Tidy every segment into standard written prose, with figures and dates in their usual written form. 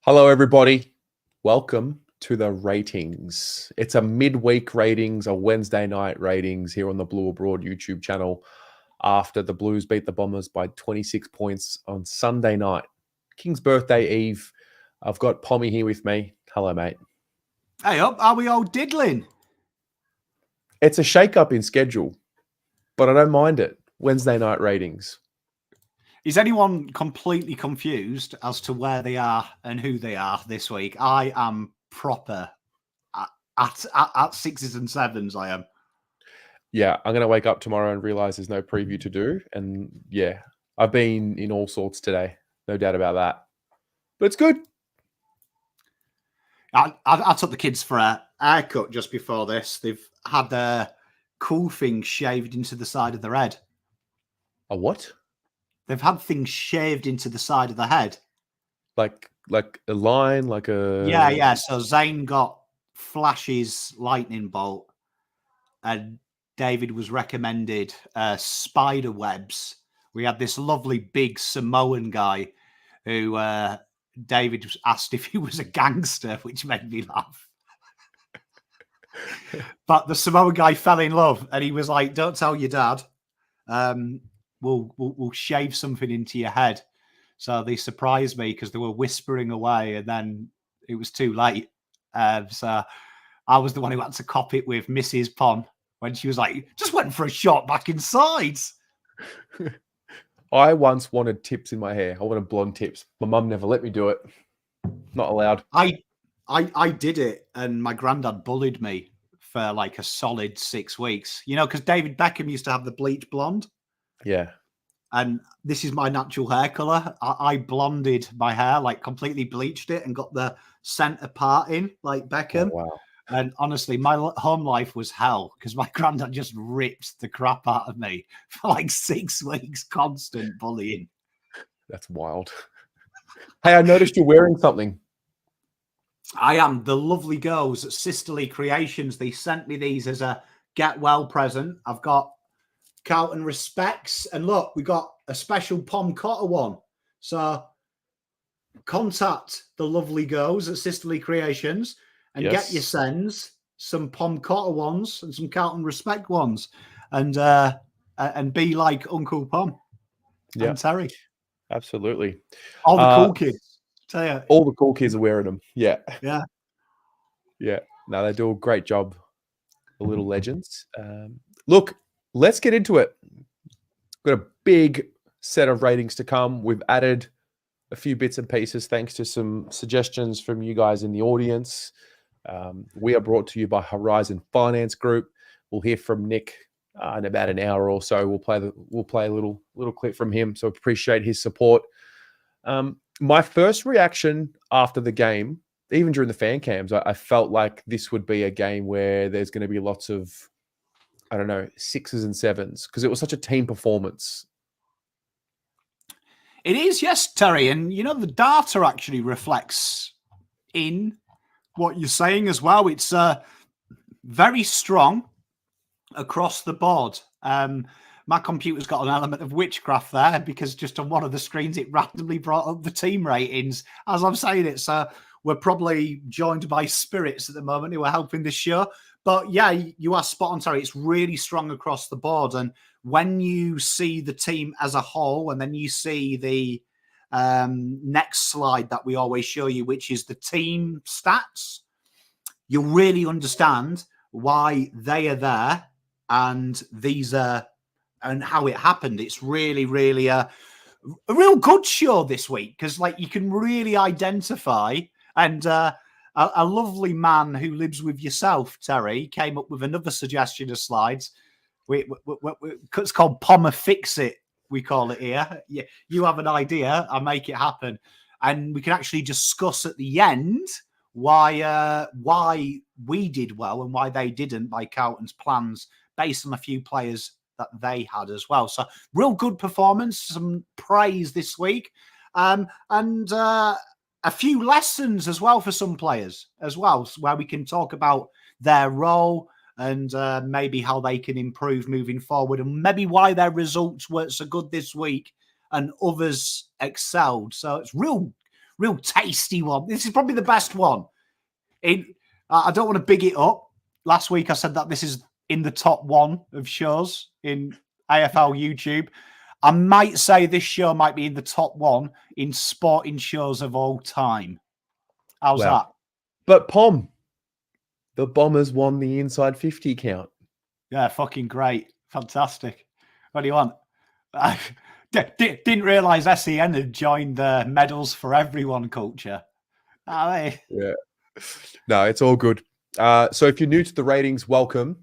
Hello, everybody. Welcome to the ratings. It's a midweek ratings, a Wednesday night ratings here on the Blue Abroad YouTube channel after the Blues beat the Bombers by 26 points on Sunday night. King's birthday eve. I've got Pommy here with me. Hello, mate. Hey up, are we all diddling? It's a shake-up in schedule, but I don't mind it. Wednesday night ratings. Is anyone completely confused as to where they are and who they are this week? I am proper at sixes and sevens, I am. Yeah, I'm going to wake up tomorrow and realize there's no preview to do. And yeah, I've been in all sorts today. No doubt about that. But it's good. I took the kids for a haircut just before this. They've had their cool thing shaved into the side of their head. A what? They've had things shaved into the side of the head. Like a line, like a... Yeah. So Zane got Flash's lightning bolt and David was recommended spider webs. We had this lovely big Samoan guy who David was asked if he was a gangster, which made me laugh. But the Samoan guy fell in love and he was like, don't tell your dad. We'll shave something into your head. So they surprised me because they were whispering away and then it was too late. So I was the one who had to cop it with Mrs. Pon when she was like, just went for a shot back inside. I once wanted tips in my hair. I wanted blonde tips. My mum never let me do it. Not allowed. I did it and my granddad bullied me for like a solid 6 weeks. You know, because David Beckham used to have the bleach blonde. Yeah. And this is my natural hair color. I blonded my hair, like completely bleached it and got the center part in like Beckham. Oh, wow. And honestly, my home life was hell because my granddad just ripped the crap out of me for like 6 weeks, constant bullying. That's wild. Hey, I noticed you're wearing something. I am. The lovely girls at Sisterly Creations. They sent me these as a get well present. I've got Carlton respects. And look, we got a special Cincotta one. So contact the lovely girls at Sisterly Creations and get your sends, some Cincotta ones and some Carlton respect ones. And be like Uncle Pom and Terry. Absolutely. All the cool kids. Tell you. All the cool kids are wearing them. Yeah. Yeah. Yeah. No, they do a great job. The little legends. Look, let's get into it. Got a big set of ratings to come. We've added a few bits and pieces thanks to some suggestions from you guys in the audience. We are brought to you by Horizon Finance Group. We'll hear from Nick in about an hour or so. We'll play a little clip from him. So appreciate his support. My first reaction after the game, even during the fan cams, I felt like this would be a game where there's going to be lots of, I don't know, 6s and 7s because it was such a team performance. It is, yes, Terry. And, you know, the data actually reflects in what you're saying as well. It's very strong across the board. My computer's got an element of witchcraft there because just on one of the screens, it randomly brought up the team ratings. As I'm saying it, so we're probably joined by spirits at the moment who are helping this show. But yeah, you are spot on, Terry. It's really strong across the board. And when you see the team as a whole, and then you see the next slide that we always show you, which is the team stats, you'll really understand why they are there and these are, and how it happened. It's really, really a real good show this week because, like, you can really identify. And a lovely man who lives with yourself, Terry, came up with another suggestion of slides. It's called Pommer Fix It, we call it here. You have an idea, I make it happen. And we can actually discuss at the end why we did well and why they didn't by Carlton's plans based on a few players that they had as well. So real good performance, some praise this week. And a few lessons as well for some players as well, where we can talk about their role and maybe how they can improve moving forward and maybe why their results weren't so good this week and others excelled. So it's real real tasty one. This is probably the best one. I don't want to big it up. Last week I said that this is in the top one of shows in AFL YouTube. I might say this show might be in the top one in sporting shows of all time. How's that? But Pom, the Bombers won the inside 50 count. Yeah, fucking great. Fantastic. What do you want? I didn't realise SEN had joined the medals for everyone culture. Yeah. No, it's all good. So if you're new to the ratings, welcome.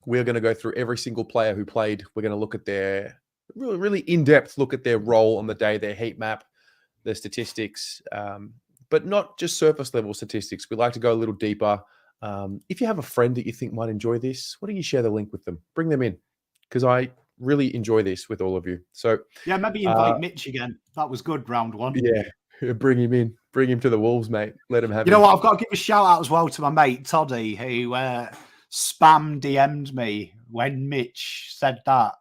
We're going to go through every single player who played. We're going to look at their really in-depth look at their role on the day, their heat map, their statistics, but not just surface level statistics. We like to go a little deeper. If you have a friend that you think might enjoy this, why don't you share the link with them? Bring them in, because I really enjoy this with all of you. So yeah, maybe invite Mitch again. That was good, round one. Yeah, bring him in. Bring him to the Wolves, mate. Let him have You know what? I've got to give a shout out as well to my mate, Toddy, who spam DM'd me when Mitch said that.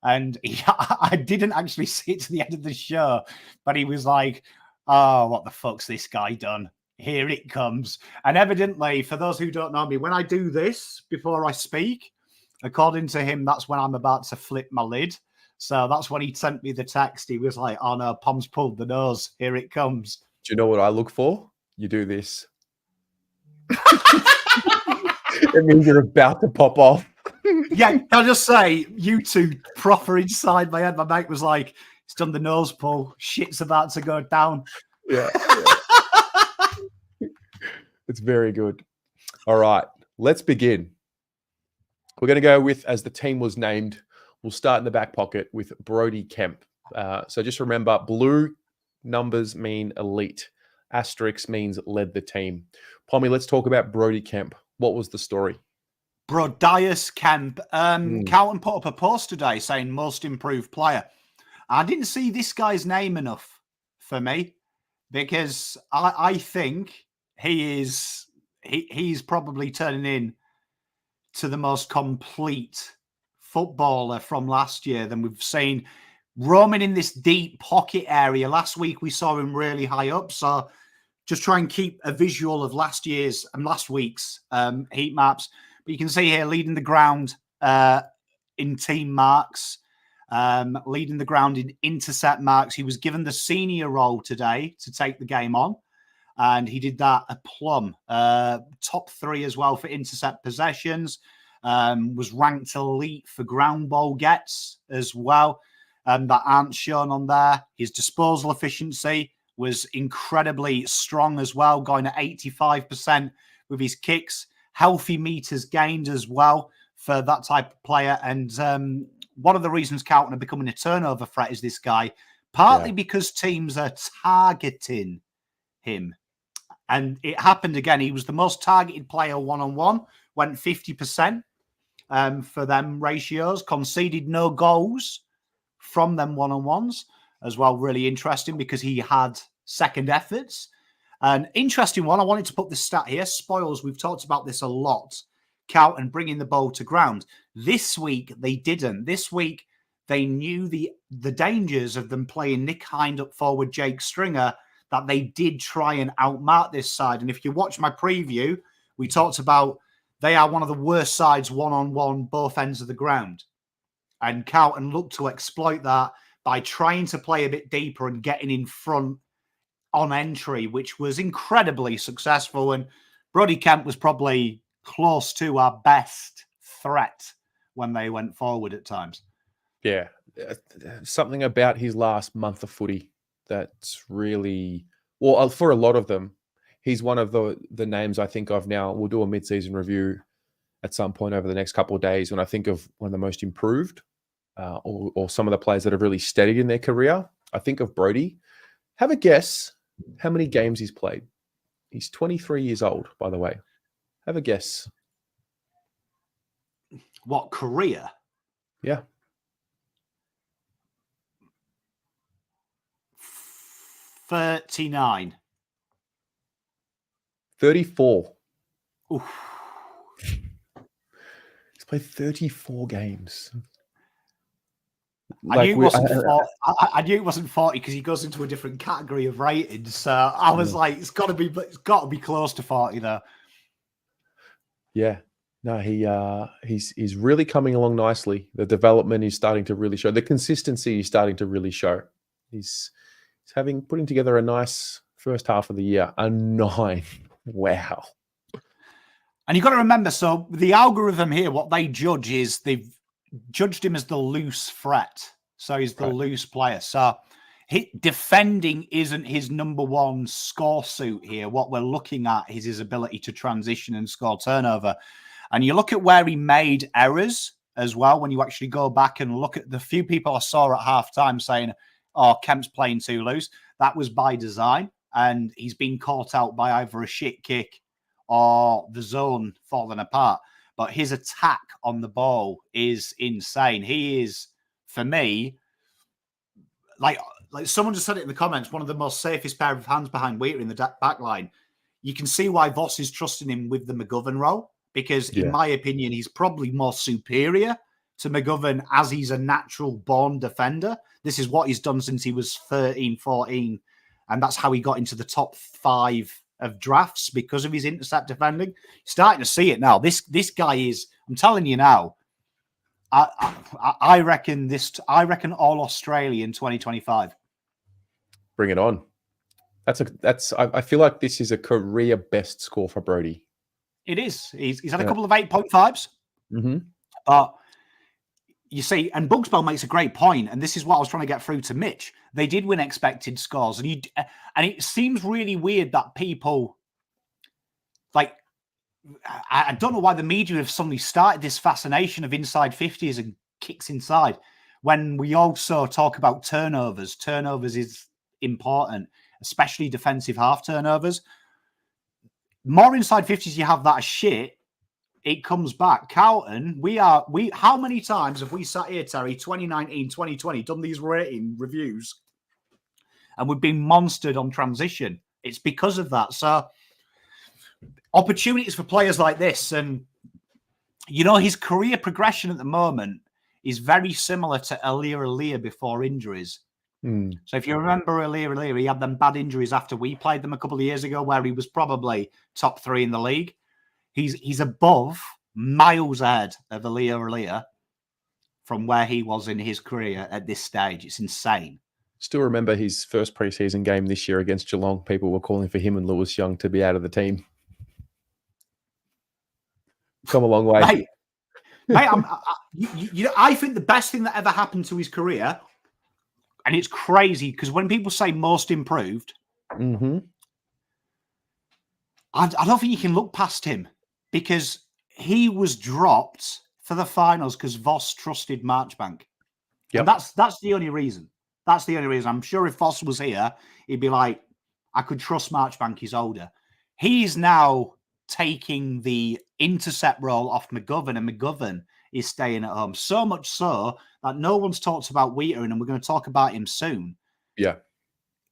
And I didn't actually see it to the end of the show, but he was like, oh, what the fuck's this guy done? Here it comes. And evidently, for those who don't know me, when I do this before I speak, according to him, that's when I'm about to flip my lid. So that's when he sent me the text. He was like, oh no, Pom's pulled the nose. Here it comes. Do you know what I look for? You do this. It means you're about to pop off. Yeah, I'll just say, you two proper inside my head. My mate was like, he's done the nose pull. Shit's about to go down. Yeah. It's very good. All right, let's begin. We're going to go with, as the team was named, we'll start in the back pocket with Brodie Kemp. So just remember, blue numbers mean elite. Asterisk means led the team. Pommy, let's talk about Brodie Kemp. What was the story? Brodius Kemp. Carlton put up a post today saying most improved player. I didn't see this guy's name enough for me, because I think he's probably turning in to the most complete footballer from last year than we've seen, roaming in this deep pocket area. Last week we saw him really high up, so just try and keep a visual of last year's and last week's heat maps. But you can see here leading the ground in team marks, leading the ground in intercept marks. He was given the senior role today to take the game on, and he did that aplomb. Top 3 as well for intercept possessions. Was ranked elite for ground ball gets as well. That aren't shown on there. His disposal efficiency was incredibly strong as well, going at 85% with his kicks. Healthy meters gained as well for that type of player. And one of the reasons Carlton are becoming a turnover threat is this guy, partly because teams are targeting him. And it happened again. He was the most targeted player one-on-one, went 50% for them ratios, conceded no goals from them one-on-ones as well. Really interesting because he had second efforts. An interesting one, I wanted to put this stat here. Spoils, we've talked about this a lot. Carlton bringing the ball to ground. This week, they didn't. This week, they knew the dangers of them playing Nick Hind up forward, Jake Stringer, that they did try and outmark this side. And if you watch my preview, we talked about they are one of the worst sides one-on-one, both ends of the ground. And Carlton looked to exploit that by trying to play a bit deeper and getting in front on entry, which was incredibly successful. And Brodie Kemp was probably close to our best threat when they went forward at times. Yeah. Something about his last month of footy that's really, well, for a lot of them, he's one of the names I think of now. We'll do a mid-season review at some point over the next couple of days when I think of one of the most improved or some of the players that have really steadied in their career. I think of Brodie. Have a guess how many games he's played. He's 23 years old, by the way. Have a guess. What, career? Yeah. 39. 34. Oof. He's played 34 games. I knew it wasn't 40. I knew it wasn't 40 because he goes into a different category of ratings. So I was like, it's got to be close to 40 there. Yeah. No, he's really coming along nicely. The development is starting to really show. The consistency is starting to really show. He's putting together a nice first half of the year. A 9. Wow. And you've got to remember, so the algorithm here, what they judge is they've judged him as the loose threat. So he's the loose player. So defending isn't his number one score suit here. What we're looking at is his ability to transition and score turnover. And you look at where he made errors as well, when you actually go back and look at the few people I saw at halftime saying, oh, Kemp's playing too loose. That was by design. And he's been caught out by either a shit kick or the zone falling apart. But his attack on the ball is insane. He is, for me, like someone just said it in the comments, one of the most safest pair of hands behind Weitering in the back line. You can see why Voss is trusting him with the McGovern role. Because in my opinion, he's probably more superior to McGovern as he's a natural born defender. This is what he's done since he was 13, 14. And that's how he got into the top 5 of drafts because of his intercept defending. Starting to see it now. This guy is, I'm telling you now, I reckon all Australian 2025. Bring it on. I feel like this is a career best score for Brodie. It is. He's had a couple of 8.5s. Mm-hmm. But you see, and Bugsbell makes a great point, and this is what I was trying to get through to Mitch. They did win expected scores, and it seems really weird that people, like, I don't know why the media have suddenly started this fascination of inside 50s and kicks inside, when we also talk about turnovers. Turnovers is important, especially defensive half turnovers. More inside 50s you have that shit, it comes back. Carlton, how many times have we sat here, Terry, 2019, 2020, done these rating reviews, and we've been monstered on transition? It's because of that. So opportunities for players like this, and you know, his career progression at the moment is very similar to Alir before injuries. So if you remember Alir, he had them bad injuries after we played them a couple of years ago, where he was probably top 3 in the league. He's above, miles ahead of Alir from where he was in his career at this stage. It's insane. Still remember his first preseason game this year against Geelong. People were calling for him and Lewis Young to be out of the team. Come a long way. Mate, I think the best thing that ever happened to his career, and it's crazy because when people say most improved, I don't think you can look past him, because he was dropped for the finals because Voss trusted Marchbank. Yep. And that's the only reason. That's the only reason. I'm sure if Voss was here, he'd be like, I could trust Marchbank, he's older. He's now taking the intercept role off McGovern, and McGovern is staying at home. So much so that no one's talked about Weitering, and we're going to talk about him soon. Yeah.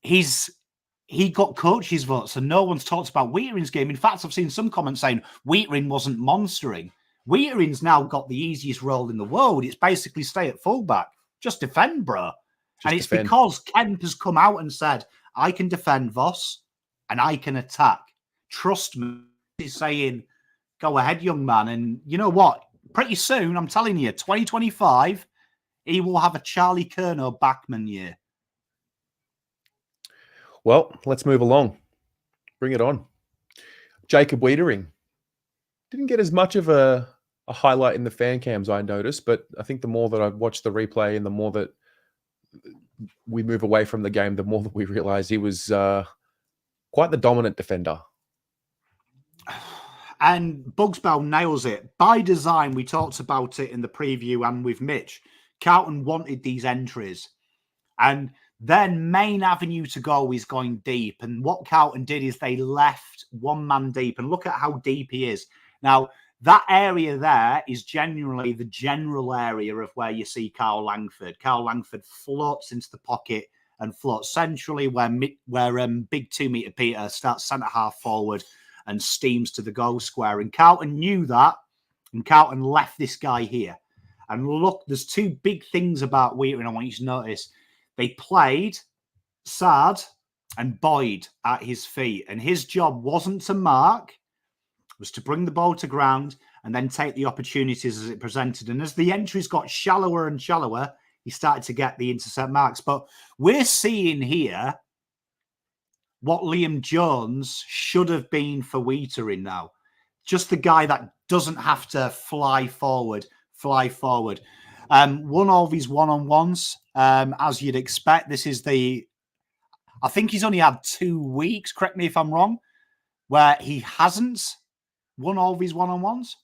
He got coaches' votes, and no one's talked about Weitering's game. In fact, I've seen some comments saying Weitering wasn't monstering. Weitering's now got the easiest role in the world. It's basically stay at fullback. Just defend, bro. And it's because Kemp has come out and said, I can defend Voss and I can attack. Trust me. He's saying, go ahead, young man. And you know what? Pretty soon, I'm telling you, 2025, he will have a Charlie Curnow backman year. Well, let's move along. Bring it on. Jacob Weitering. Didn't get as much of a highlight in the fan cams, I noticed, but I think the more that I've watched the replay and the more that we move away from the game, the more that we realize he was quite the dominant defender. And Bugsbell nails it. By design, we talked about it in the preview and with Mitch. Carlton wanted these entries. And their main avenue to go is going deep. And what Carlton did is they left one man deep. And look at how deep he is. Now, that area there is generally the general area of where you see Carl Langford. Carl Langford floats into the pocket and floats centrally where big 2 meter Peter starts centre half forward and steams to the goal square. And Carlton knew that, and Carlton left this guy here. And look, there's two big things about Weitering I want you to notice. They played Saad and Boyd at his feet, and his job wasn't to mark, was to bring the ball to ground and then take the opportunities as it presented. And as the entries got shallower and shallower, he started to get the intercept marks. But we're seeing here what Liam Jones should have been for Weitering now. Just the guy that doesn't have to fly forward. Won all these one-on-ones, as you'd expect. This is I think he's only had 2 weeks, correct me if I'm wrong, where he hasn't won all these one-on-ones.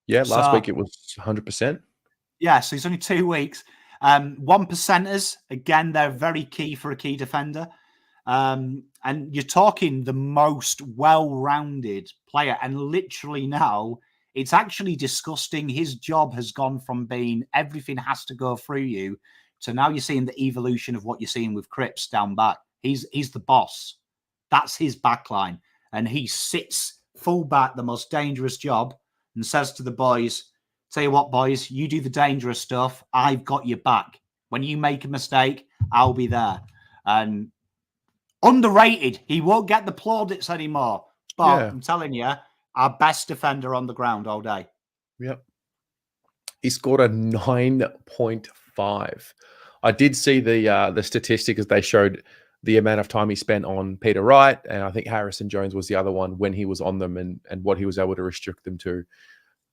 Yeah, last week it was 100%. Yeah, so it's only 2 weeks. 1%ers, again, they're very key for a key defender. And you're talking the most well-rounded player. And literally now, it's actually disgusting. His job has gone from being everything has to go through you to now you're seeing the evolution of what you're seeing with Cripps down back. He's the boss. That's his backline. And he sits full back, the most dangerous job, and says to the boys, tell you what, boys, you do the dangerous stuff. I've got your back. When you make a mistake, I'll be there. And underrated. He won't get the plaudits anymore. But I'm telling you, our best defender on the ground all day. Yep. He scored a 9.5. I did see the statistic as they showed the amount of time he spent on Peter Wright, and I think Harrison Jones was the other one when he was on them and what he was able to restrict them to.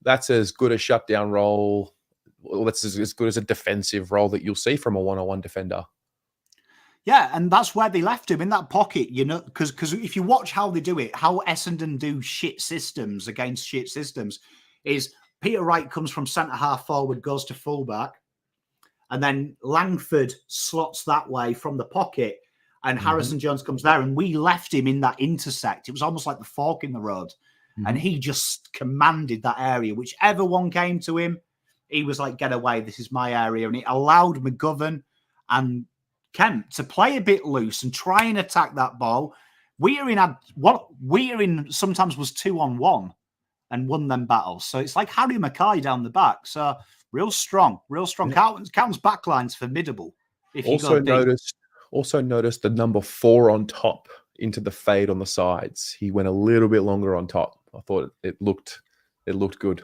That's as good a shutdown role. Well, that's as good as a defensive role that you'll see from a one-on-one defender. Yeah, and that's where they left him, in that pocket, you know, because if you watch how they do it, how Essendon do shit systems against shit systems, is Peter Wright comes from centre-half forward, goes to fullback, and then Langford slots that way from the pocket, and Harrison Jones comes there, and we left him in that intersect. It was almost like the fork in the road, and he just commanded that area. Whichever one came to him, he was like, get away, this is my area, and it allowed McGovern and Kemp to play a bit loose and try and attack that ball. Weitering sometimes was 2-on-1 and won them battles. So it's like Harry McKay down the back. So real strong. Yeah. Carlton's backline's formidable. Also noticed the number 4 on top into the fade on the sides. He went a little bit longer on top. I thought it looked good.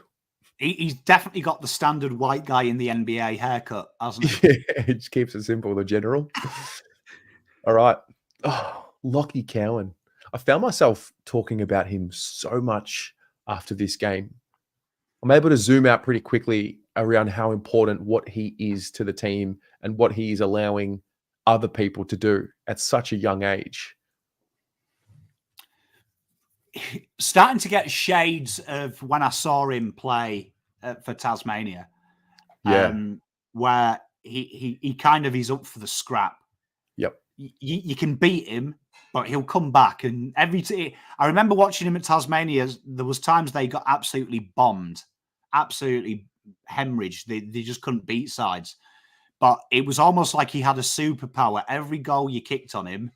He's definitely got the standard white guy in the NBA haircut, hasn't he? Yeah, it just keeps it simple, the general. All right. Oh, Lockie Cowan. I found myself talking about him so much after this game. I'm able to zoom out pretty quickly around how important what he is to the team and what he is allowing other people to do at such a young age. Starting to get shades of when I saw him play for Tasmania, where he kind of is up for the scrap. Yep, you can beat him, but he'll come back. And I remember watching him at Tasmania. There was times they got absolutely bombed, absolutely hemorrhaged. They just couldn't beat sides. But it was almost like he had a superpower. Every goal you kicked on him,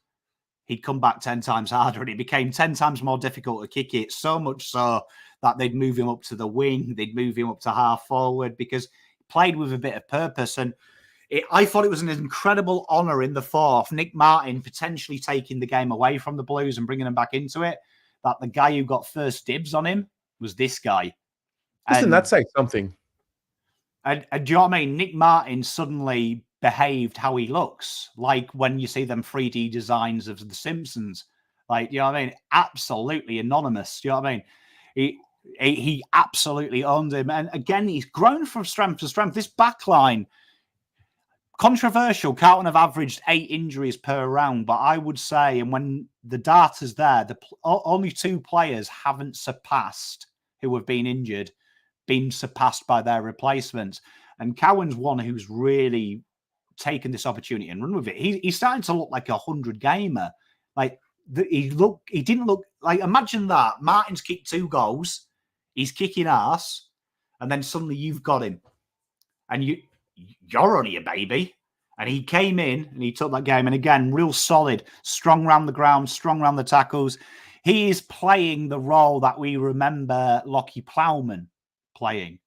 he'd come back 10 times harder, and it became 10 times more difficult to kick it, so much so that they'd move him up to the wing, they'd move him up to half forward, because he played with a bit of purpose. And I thought it was an incredible honour in the fourth, Nick Martin potentially taking the game away from the Blues and bringing them back into it, that the guy who got first dibs on him was this guy. Doesn't that say something? And do you know what I mean? Nick Martin suddenly behaved how he looks, like when you see them 3D designs of The Simpsons. Like, you know what I mean? Absolutely anonymous. Do you know what I mean? He absolutely owned him. And again, he's grown from strength to strength. This backline, controversial. Carlton have averaged 8 injuries per round, but I would say, and when the data's there, only 2 players haven't surpassed, who have been injured, been surpassed by their replacements. And Cowan's one who's really taken this opportunity and run with it. He's starting to look like a 100-gamer. Like, he didn't look like, imagine that. Martin's kicked 2 goals. He's kicking ass. And then suddenly you've got him. And you're only a baby. And he came in and he took that game. And again, real solid, strong round the ground, strong round the tackles. He is playing the role that we remember Lockie Plowman playing.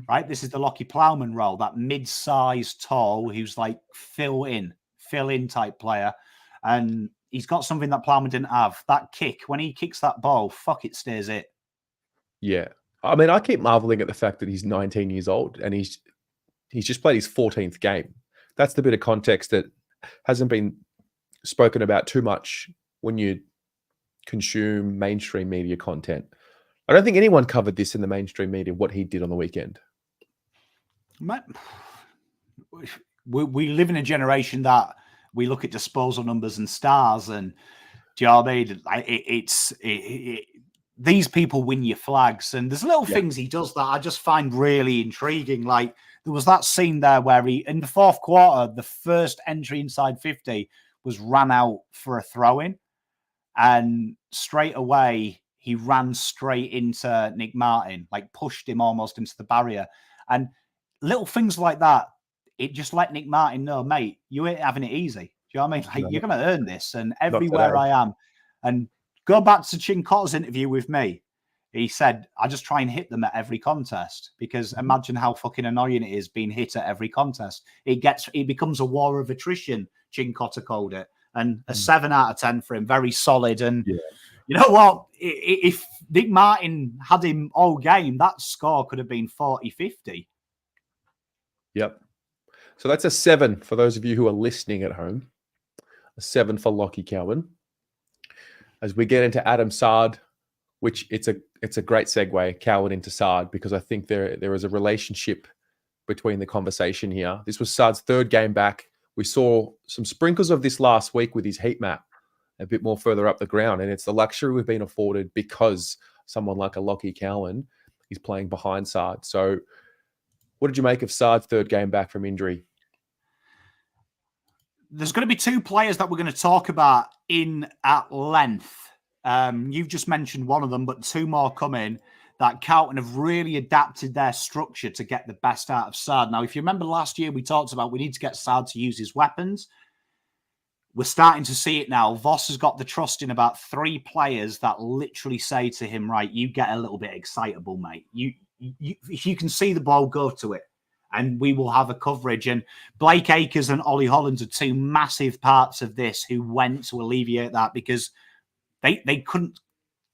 right? This is the Lockie Plowman role, that mid-sized tall who's like fill in type player. And he's got something that Plowman didn't have. That kick, when he kicks that ball, fuck, it stays it. Yeah. I mean, I keep marveling at the fact that he's 19 years old and he's just played his 14th game. That's the bit of context that hasn't been spoken about too much when you consume mainstream media content. I don't think anyone covered this in the mainstream media, what he did on the weekend. We live in a generation that we look at disposal numbers and stars, and do you know what I mean? These people win your flags, and there's little things he does that I just find really intriguing. Like there was that scene there where he, in the fourth quarter, the first entry inside 50 was ran out for a throw-in, and straight away he ran straight into Nick Martin, like pushed him almost into the barrier. And little things like that, it just let Nick Martin know, mate, you ain't having it easy. Do you know what I mean? Like, you're going to earn this. And everywhere I am. And go back to Cincotta's interview with me. He said, I just try and hit them at every contest, because imagine how fucking annoying it is being hit at every contest. It becomes a war of attrition, Cincotta called it. And a 7 out of 10 for him, very solid. And you know what? If Nick Martin had him all game, that score could have been 40-50. Yep. So that's a 7 for those of you who are listening at home. A 7 for Lockie Cowan. As we get into Adam Saad, which it's a great segue, Cowan into Saad, because I think there is a relationship between the conversation here. This was Saad's 3rd game back. We saw some sprinkles of this last week with his heat map a bit more further up the ground, and it's the luxury we've been afforded because someone like a Lockie Cowan is playing behind Saad. So what did you make of Saad's 3rd game back from injury? There's going to be 2 players that we're going to talk about at length. You've just mentioned one of them, but 2 more coming that Carlton have really adapted their structure to get the best out of Saad. Now, if you remember last year, we talked about we need to get Saad to use his weapons. We're starting to see it now. Voss has got the trust in about 3 players that literally say to him, right, you get a little bit excitable, mate. If you can see the ball, go to it, and we will have a coverage. And Blake Acres and Ollie Hollands are 2 massive parts of this who went to alleviate that, because they couldn't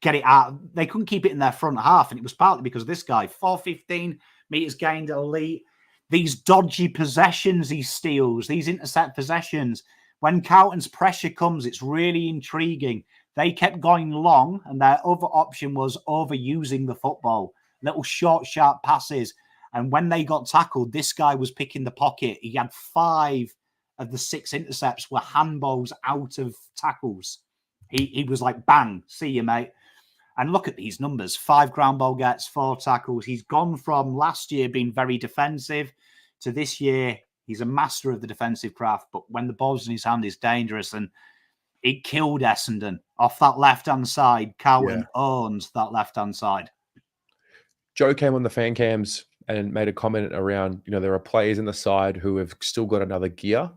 get it out. They couldn't keep it in their front half. And it was partly because of this guy, 415 meters gained, elite. These dodgy possessions he steals, these intercept possessions. When Carlton's pressure comes, it's really intriguing. They kept going long, and their other option was overusing the football. Little short, sharp passes. And when they got tackled, this guy was picking the pocket. He had 5 of the 6 intercepts were handballs out of tackles. He was like, bang, see you, mate. And look at these numbers. 5 ground ball gets, 4 tackles. He's gone from last year being very defensive to this year. He's a master of the defensive craft, but when the ball's in his hand, he's dangerous. And it killed Essendon off that left-hand side. Cowan owns that left-hand side. Joe came on the fan cams and made a comment around, there are players in the side who have still got another gear.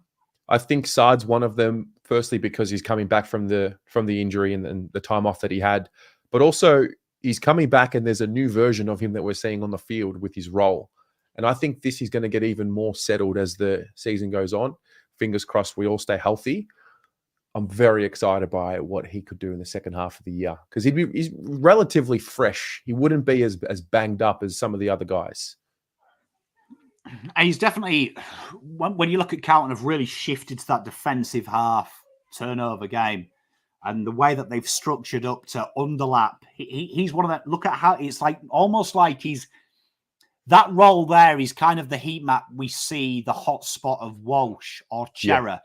I think Saad's one of them, firstly, because he's coming back from the injury and the time off that he had, but also he's coming back and there's a new version of him that we're seeing on the field with his role. And I think this is going to get even more settled as the season goes on. Fingers crossed we all stay healthy. I'm very excited by what he could do in the second half of the year, because he's relatively fresh. He wouldn't be as banged up as some of the other guys. And he's definitely, when you look at Carlton, have really shifted to that defensive half turnover game, and the way that they've structured up to underlap. He's one of that. Look at how it's like almost like he's that role there. He's kind of the heat map. We see the hot spot of Walsh or Chera,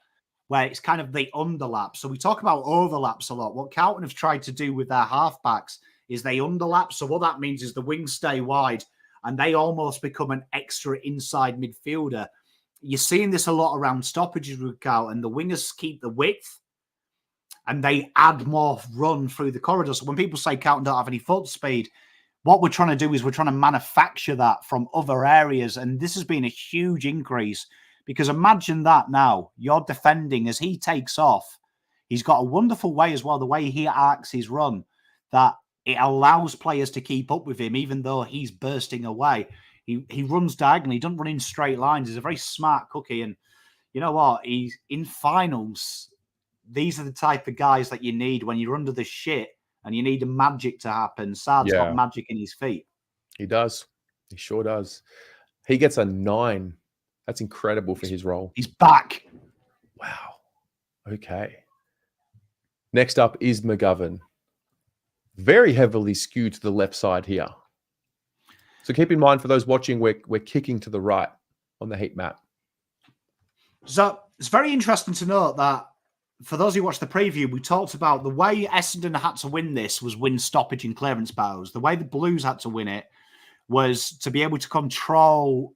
where it's kind of the underlap. So we talk about overlaps a lot. What Carlton have tried to do with their halfbacks is they underlap. So what that means is the wings stay wide and they almost become an extra inside midfielder. You're seeing this a lot around stoppages with Carlton. The wingers keep the width and they add more run through the corridor. So when people say Carlton don't have any foot speed, what we're trying to do is we're trying to manufacture that from other areas. And this has been a huge increase, because imagine that now. You're defending as he takes off. He's got a wonderful way as well, the way he arcs his run, that it allows players to keep up with him, even though he's bursting away. He runs diagonally. He doesn't run in straight lines. He's a very smart cookie. And you know what? He's in finals. These are the type of guys that you need when you're under the shit and you need a magic to happen. Saad's got magic in his feet. He does. He sure does. He gets a 9. That's incredible for his role. He's back. Wow. Okay. Next up is McGovern. Very heavily skewed to the left side here. So keep in mind, for those watching, we're kicking to the right on the heat map. So it's very interesting to note that for those who watched the preview, we talked about the way Essendon had to win this was win stoppage and clearance battles. The way the Blues had to win it was to be able to control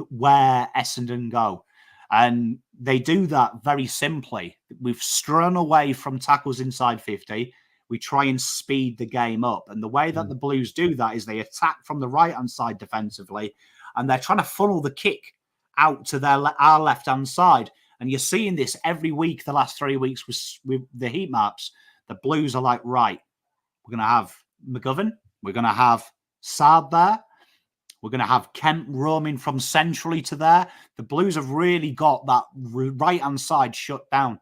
where Essendon go. And they do that very simply. We've strung away from tackles inside 50. We try and speed the game up. And the way that the Blues do that is they attack from the right-hand side defensively, and they're trying to funnel the kick out to our left-hand side. And you're seeing this every week, the last 3 weeks with the heat maps. The Blues are like, right, we're going to have McGovern. We're going to have Saad there. We're going to have Kemp roaming from centrally to there. The Blues have really got that right-hand side shut down.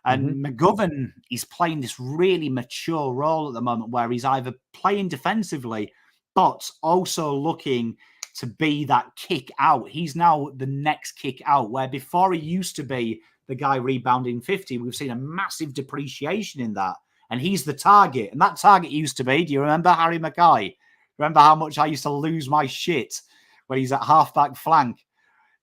And McGovern is playing this really mature role at the moment where he's either playing defensively, but also looking to be that kick out. He's now the next kick out, where before he used to be the guy rebounding 50. We've seen a massive depreciation in that. And he's the target. And that target used to be, do you remember Harry McKay? Remember how much I used to lose my shit when he's at half-back flank?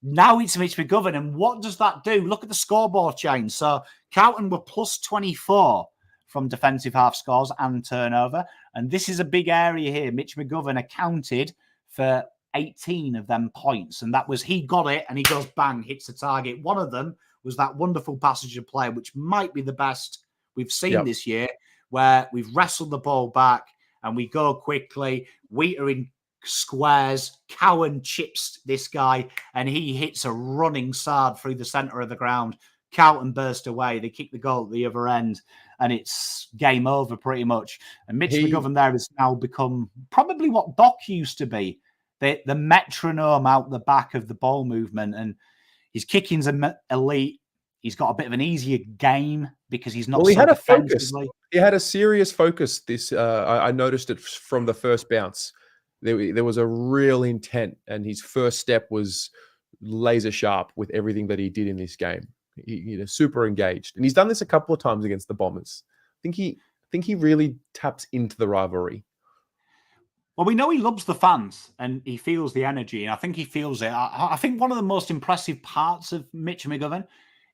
Now it's Mitch McGovern. And what does that do? Look at the scoreboard change. So Carlton were plus 24 from defensive half scores and turnover. And this is a big area here. Mitch McGovern accounted for 18 of them points. And that was, he got it and he goes bang, hits the target. One of them was that wonderful passage of play, which might be the best we've seen this year, where we've wrestled the ball back and we go quickly. Weitering squares, Cowan chips this guy, and he hits a running Saad through the centre of the ground. Carlton burst away. They kick the goal at the other end, and it's game over pretty much. And Mitch McGovern there has now become probably what Doc used to be, the metronome out the back of the ball movement. And his kicking's elite. He's got a bit of an easier game because he's not. Well, he had a focus. He had a serious focus. This I noticed it from the first bounce. There was a real intent, and his first step was laser sharp with everything that he did in this game. He super engaged, and he's done this a couple of times against the Bombers. I think he really taps into the rivalry. Well, we know he loves the fans and he feels the energy, and I think he feels it. I think one of the most impressive parts of Mitch McGovern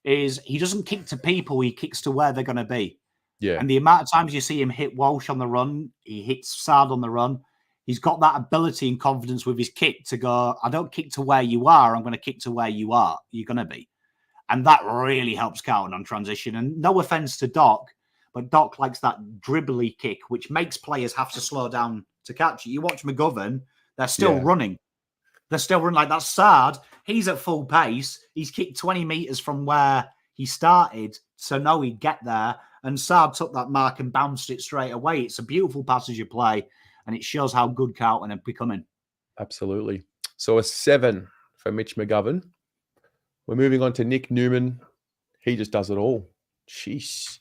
is he doesn't kick to people, he kicks to where they're going to be. Yeah. And the amount of times you see him hit Walsh on the run, he hits Saad on the run, he's got that ability and confidence with his kick to go, I don't kick to where you are, I'm going to kick to where you're going to be. And that really helps Cowan on transition. And no offense to Doc, but Doc likes that dribbly kick, which makes players have to slow down to catch it. You watch McGovern, they're still running. They're still running like that. Saad, he's at full pace. He's kicked 20 metres from where he started, so no, he'd get there. And Saad took that mark and bounced it straight away. It's a beautiful passage of play, and it shows how good Carlton are becoming. Absolutely. So a 7 for Mitch McGovern. We're moving on to Nick Newman. He just does it all. Jeez.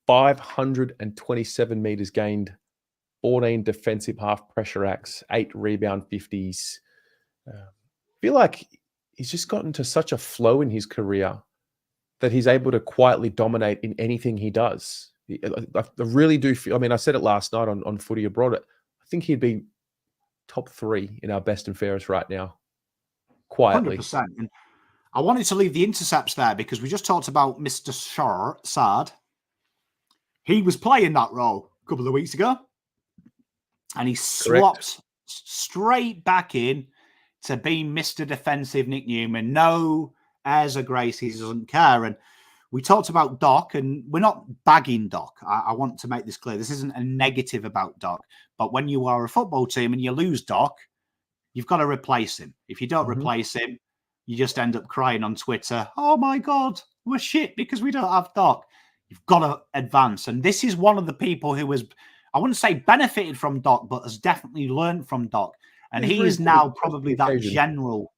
527 metres gained, 14 defensive half pressure acts, 8 rebound 50s. I feel like he's just gotten to such a flow in his career that he's able to quietly dominate in anything he does. I really do feel, I mean, I said it last night on Footy Abroad. I think he'd be top 3 in our best and fairest right now. Quietly. 100%. And I wanted to leave the intercepts there because we just talked about Mr. Saad. He was playing that role a couple of weeks ago, and he swapped straight back in to being Mr. Defensive Nick Newman. No airs of grace. He doesn't care. And we talked about Doc, and we're not bagging Doc. I want to make this clear. This isn't a negative about Doc. But when you are a football team and you lose Doc, you've got to replace him. If you don't replace him, you just end up crying on Twitter, oh my God, we're shit because we don't have Doc. You've got to advance. And this is one of the people who has, I wouldn't say benefited from Doc, but has definitely learned from Doc. And He's he really is good now at probably the that occasion. general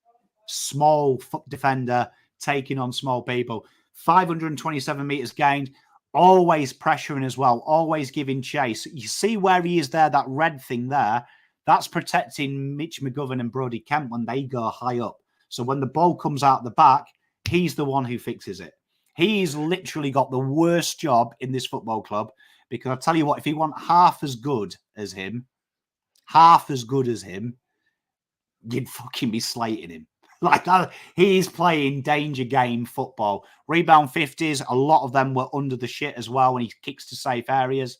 small foot defender taking on small people. 527 metres gained, always pressuring as well, always giving chase. You see where he is there, that red thing there, that's protecting Mitch McGovern and Brodie Kemp when they go high up. So when the ball comes out the back, he's the one who fixes it. He's literally got the worst job in this football club, because I'll tell you what, if he want half as good as him, you'd fucking be slating him. Like that, he's playing danger game football. Rebound 50s, a lot of them were under the shit as well when he kicks to safe areas.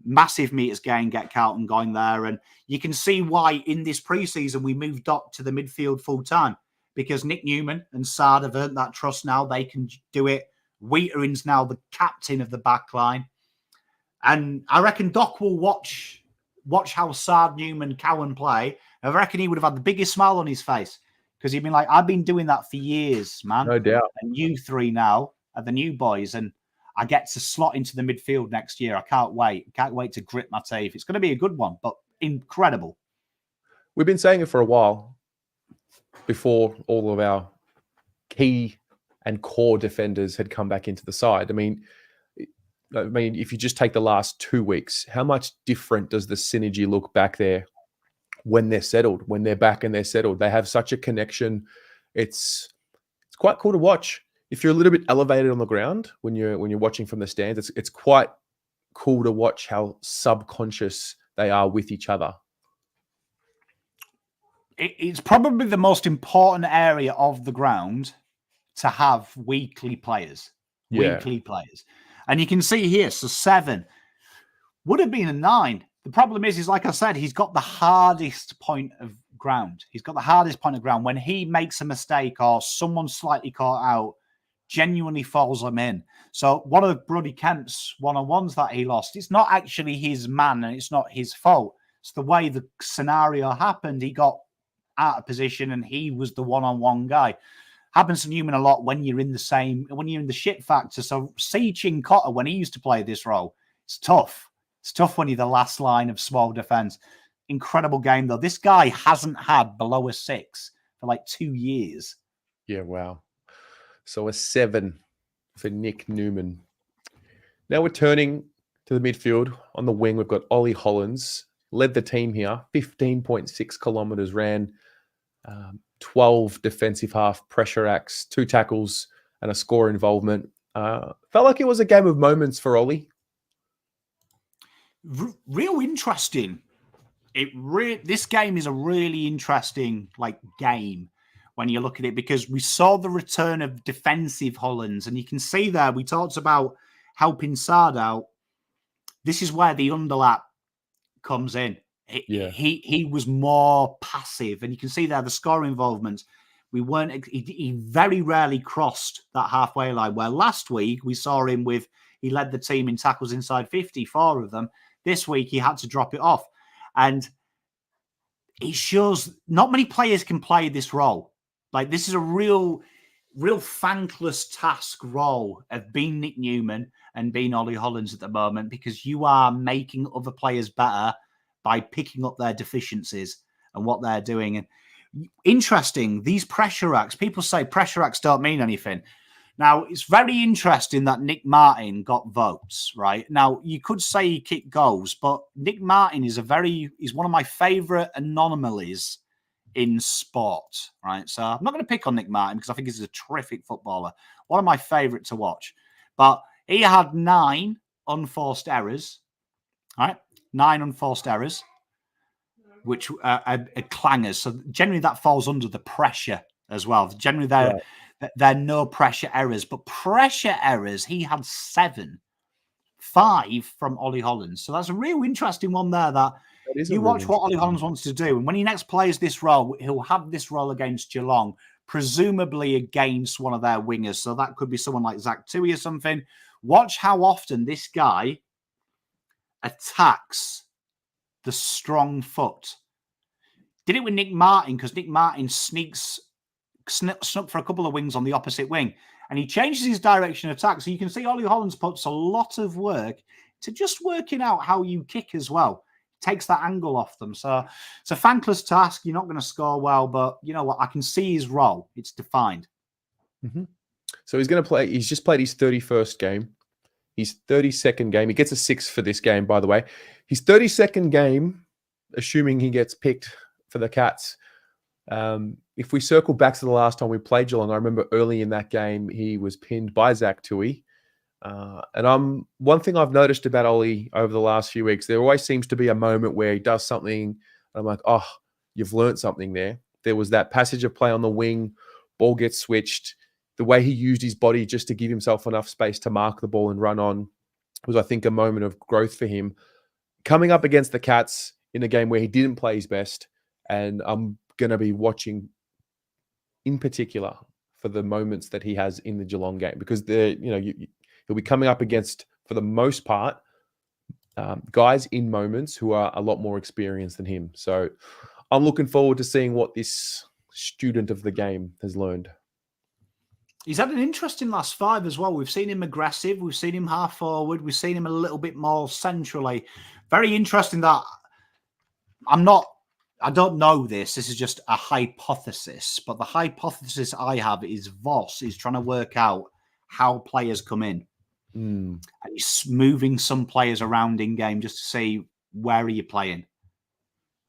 Massive meters gain, get Carlton going there. And you can see why in this preseason we moved Doc to the midfield full time, because Nick Newman and Saad have earned that trust now. They can do it. Weitering's now the captain of the back line. And I reckon Doc will watch how Saad, Newman, Cowan play. I reckon he would have had the biggest smile on his face, because he'd been like, I've been doing that for years, man. No doubt. And you three now are the new boys, and I get to slot into the midfield next year. I can't wait. Can't wait to grit my teeth. It's going to be a good one, but incredible. We've been saying it for a while before all of our key and core defenders had come back into the side. I mean, if you just take the last 2 weeks, how much different does the synergy look back there when they're settled, when they're back and they're settled? They have such a connection. It's quite cool to watch. If you're a little bit elevated on the ground when you're watching from the stands, it's quite cool to watch how subconscious they are with each other. It's probably the most important area of the ground to have weekly players. Weekly players. And you can see here, so 7 would have been a 9. The problem is like I said, he's got the hardest point of ground. He's got the hardest point of ground. When he makes a mistake or someone slightly caught out, genuinely falls him in. So one of Brodie Kemp's one-on-ones that he lost, it's not actually his man and it's not his fault. It's the way the scenario happened. He got out of position and he was the one-on-one guy. Happens to Newman a lot when you're in the shit factor. So see Cincotta, when he used to play this role, it's tough. It's tough when you're the last line of small defense. Incredible game, though. This guy hasn't had below a 6 for like 2 years. Yeah, wow. So a 7 for Nick Newman. Now we're turning to the midfield. On the wing, we've got Ollie Hollands. Led the team here. 15.6 kilometres ran. 12 defensive half pressure acts, 2 tackles, and a score involvement. Felt like it was a game of moments for Ollie. Real interesting. This game is a really interesting game when you look at it, because we saw the return of defensive Hollands, and you can see there we talked about helping Saad out. This is where the underlap comes in. He was more passive, and you can see there the score involvement. He very rarely crossed that halfway line, where last week we saw him he led the team in tackles inside 50, 4 of them. This week he had to drop it off, and it shows not many players can play this role. Like, this is a real thankless task role of being Nick Newman and being Ollie Hollands at the moment, because you are making other players better by picking up their deficiencies and what they're doing. And interesting, these pressure acts, people say pressure acts don't mean anything. Now, it's very interesting that Nick Martin got votes, right? Now, you could say he kicked goals, but Nick Martin is one of my favourite anomalies in sport, right? So I'm not going to pick on Nick Martin because I think he's a terrific footballer. One of my favourite to watch. But he had 9 unforced errors, right? 9 unforced errors, which are clangers. So generally that falls under the pressure as well. Generally they're no pressure errors, but pressure errors, he had 7, 5 from Ollie Hollands. So that's a real interesting one there, that you watch what Ollie Hollands wants to do. And when he next plays this role, he'll have this role against Geelong, presumably against one of their wingers. So that could be someone like Zach Tui or something. Watch how often this guy attacks the strong foot. Did it with Nick Martin, because Nick Martin snuck for a couple of wings on the opposite wing, and he changes his direction of attack. So you can see Ollie Hollands puts a lot of work to just working out how you kick as well. takes that angle off them. So it's a thankless task. You're not going to score well, but you know what? I can see his role. It's defined. Mm-hmm. So he's going to play. He's just played his 31st game. His 32nd game. He gets a 6 for this game, by the way. His 32nd game, assuming he gets picked for the Cats. If we circle back to the last time we played Geelong, I remember early in that game, he was pinned by Zach Tui. And one thing I've noticed about Ollie over the last few weeks, there always seems to be a moment where he does something. And I'm like, oh, you've learned something there. There was that passage of play on the wing, ball gets switched. The way he used his body just to give himself enough space to mark the ball and run on was, I think, a moment of growth for him. Coming up against the Cats in a game where he didn't play his best, and I'm going to be watching in particular for the moments that he has in the Geelong game, because he'll be coming up against, for the most part, guys in moments who are a lot more experienced than him. So I'm looking forward to seeing what this student of the game has learned. He's had an interesting last 5 as well. We've seen him aggressive. We've seen him half forward. We've seen him a little bit more centrally. Very interesting that I don't know this. This is just a hypothesis. But the hypothesis I have is Voss is trying to work out how players come in. And he's moving some players around in game just to see, where are you playing?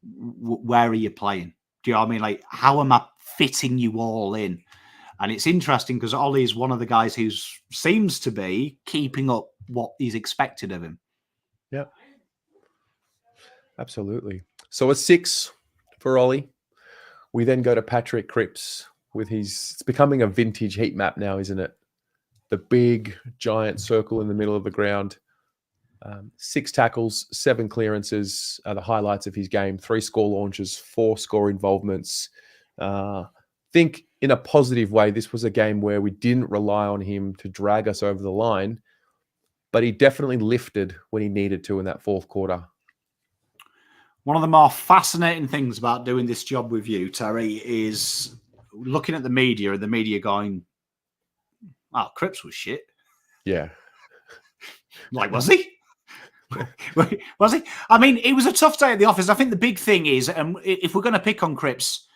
Where are you playing? Do you know what I mean? Like, how am I fitting you all in? And it's interesting because Ollie is one of the guys who seems to be keeping up what is expected of him. Yeah, absolutely. So a 6 for Ollie. We then go to Patrick Cripps with it's becoming a vintage heat map now, isn't it? The big, giant circle in the middle of the ground. 6 tackles, 7 clearances are the highlights of his game. 3 score launches, 4 score involvements. Think in a positive way, this was a game where we didn't rely on him to drag us over the line, but he definitely lifted when he needed to in that fourth quarter. One of the more fascinating things about doing this job with you, Terry, is looking at the media and the media going, oh, Cripps was shit. Yeah. Like, was he? Was he? I mean, it was a tough day at the office. I think the big thing is, if we're going to pick on Cripps,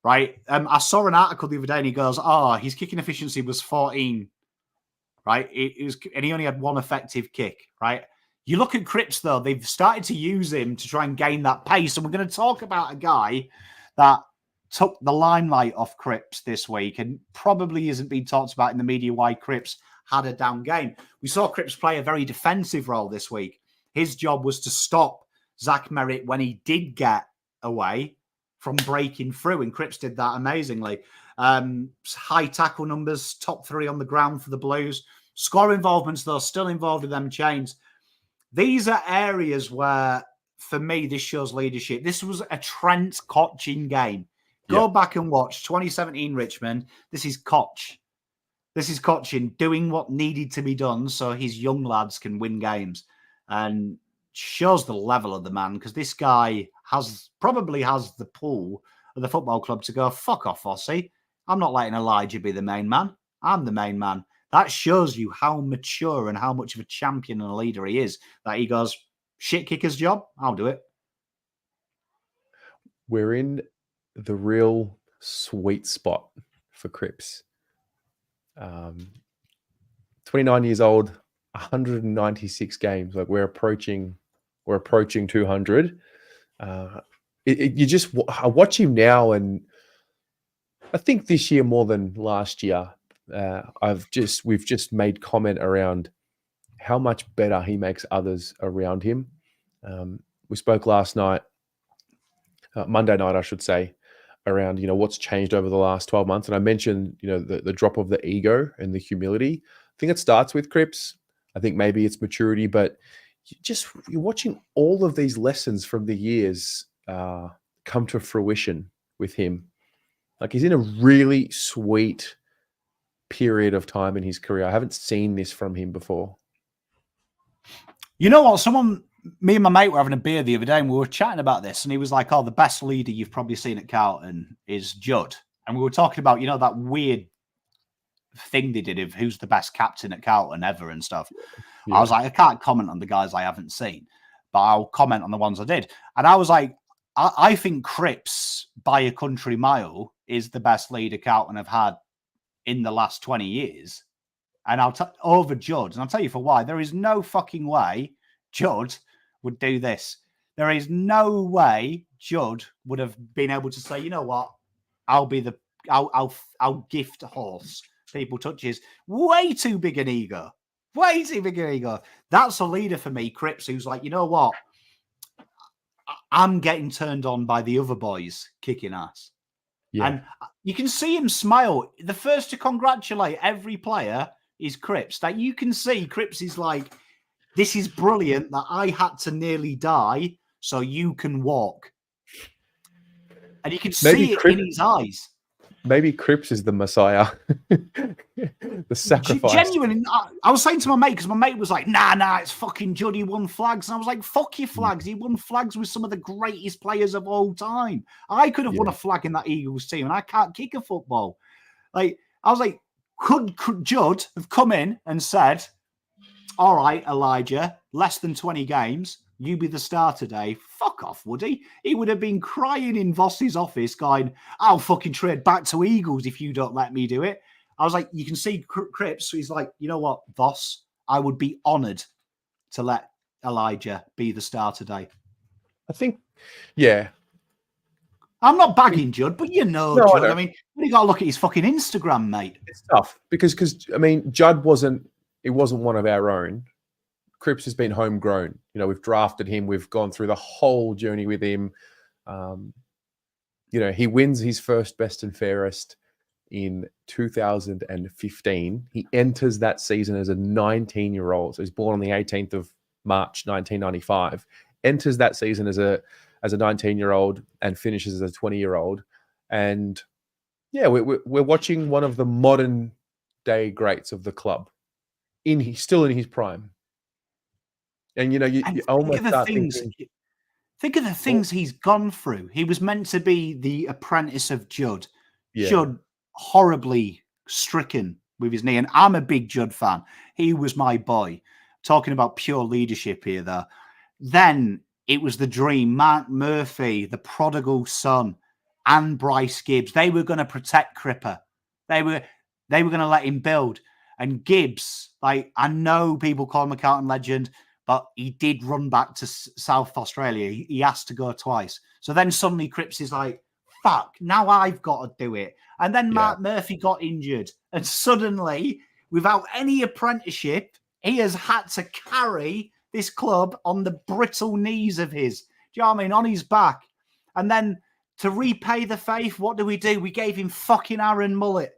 right? I saw an article the other day and he goes, his kicking efficiency was 14, right? And he only had 1 effective kick, right? You look at Cripps, though, they've started to use him to try and gain that pace. And we're going to talk about a guy that took the limelight off Cripps this week and probably isn't being talked about in the media why Cripps had a down game. We saw Cripps play a very defensive role this week. His job was to stop Zach Merritt when he did get away from breaking through, and Cripps did that amazingly. High tackle numbers, top 3 on the ground for the Blues. Score involvements, though, still involved in them chains. These are areas where, for me, this shows leadership. This was a Trent Cotchin game. Go back and watch 2017 Richmond. This is Koch. This is Cotchin doing what needed to be done so his young lads can win games. And shows the level of the man, because this guy probably has the pull of the football club to go, fuck off, Ossie. I'm not letting Elijah be the main man. I'm the main man. That shows you how mature and how much of a champion and a leader he is, that he goes, shit kicker's job, I'll do it. We're in the real sweet spot for Cripps. 29 years old, 196 games. Like, we're approaching 200. I watch him now, and I think this year more than last year, we've just made comment around how much better he makes others around him. We spoke last night, Monday night, I should say, around, what's changed over the last 12 months. And I mentioned, the drop of the ego and the humility. I think it starts with Cripps. I think maybe it's maturity, but you're watching all of these lessons from the years come to fruition with him. Like, he's in a really sweet period of time in his career. I haven't seen this from him before. You know what? Me and my mate were having a beer the other day and we were chatting about this, and he was like, the best leader you've probably seen at Carlton is Judd. And we were talking about, that weird thing they did of who's the best captain at Carlton ever and stuff. Yeah. I was like, I can't comment on the guys I haven't seen. but I'll comment on the ones I did. And I was like, I think Cripps, by a country mile, is the best leader Carlton have had in the last 20 years. And over Judd. And I'll tell you for why. There is no fucking way Judd would do this. There is no way Judd would have been able to say, you know what, I'll gift a horse. People touches. Way too big an ego. Way too big an ego. That's a leader for me, Cripps, who's like, you know what? I'm getting turned on by the other boys kicking ass. Yeah. And you can see him smile. The first to congratulate every player is Cripps. That you can see Cripps is like, this is brilliant that I had to nearly die so you can walk. And you can see it in his eyes. Maybe Cripps is the Messiah. The sacrifice. Genuinely, I was saying to my mate, because my mate was like, nah, it's fucking Judd. He won flags. And I was like, fuck your flags. He won flags with some of the greatest players of all time. I could have won a flag in that Eagles team, and I can't kick a football. Like, I was like, could Judd have come in and said, all right, Elijah, less than 20 games, you be the star today? Fuck off, would he? He would have been crying in Voss's office going, I'll fucking trade back to Eagles if you don't let me do it. I was like, you can see Cripps. He's like, you know what, Voss? I would be honoured to let Elijah be the star today. I think, yeah. I'm not bagging Judd, but you know, no, Judd. I mean, you got to look at his fucking Instagram, mate. It's tough because I mean, Judd wasn't one of our own. Cripps has been homegrown. You know, we've drafted him. We've gone through the whole journey with him. You know, he wins his first best and fairest in 2015. He enters that season as a 19-year-old. So he's born on the 18th of March, 1995. Enters that season as a 19-year-old and finishes as a 20-year-old. And yeah, we're watching one of the modern day greats of the club. Still in his prime. And, you know, you almost start thinking... Think of the things he's gone through. He was meant to be the apprentice of Judd. Yeah. Judd, horribly stricken with his knee. And I'm a big Judd fan. He was my boy. Talking about pure leadership here, though. Then it was the dream. Mark Murphy, the prodigal son, and Bryce Gibbs. They were going to protect Cripper. They were going to let him build. And Gibbs, like, I know people call him a Carlton legend, but he did run back to South Australia. He asked to go twice. So then suddenly Cripps is like, fuck, now I've got to do it. And then Mark Murphy got injured. And suddenly, without any apprenticeship, he has had to carry this club on the brittle knees of his. Do you know what I mean? On his back. And then to repay the faith, what do? We gave him fucking Aaron Mullet.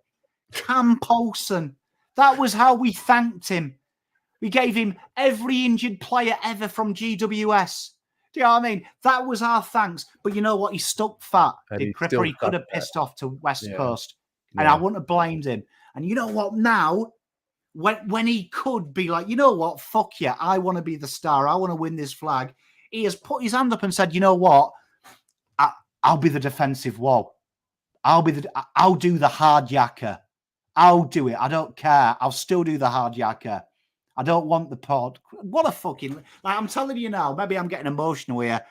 Cam Paulson. That was how we thanked him. We gave him every injured player ever from GWS. Do you know what I mean? That was our thanks. But you know what? He stuck fat. Did Cripper? He could have pissed off to West Coast. And I wouldn't have blamed him. And you know what? Now, when he could be like, you know what? Fuck yeah. I want to be the star. I want to win this flag. He has put his hand up and said, you know what? I'll be the defensive wall. I'll do the hard yakka. I'll do it. I don't care. I'll still do the hard yakka. I don't want the pod. What a fucking... Like, I'm telling you now, maybe I'm getting emotional here.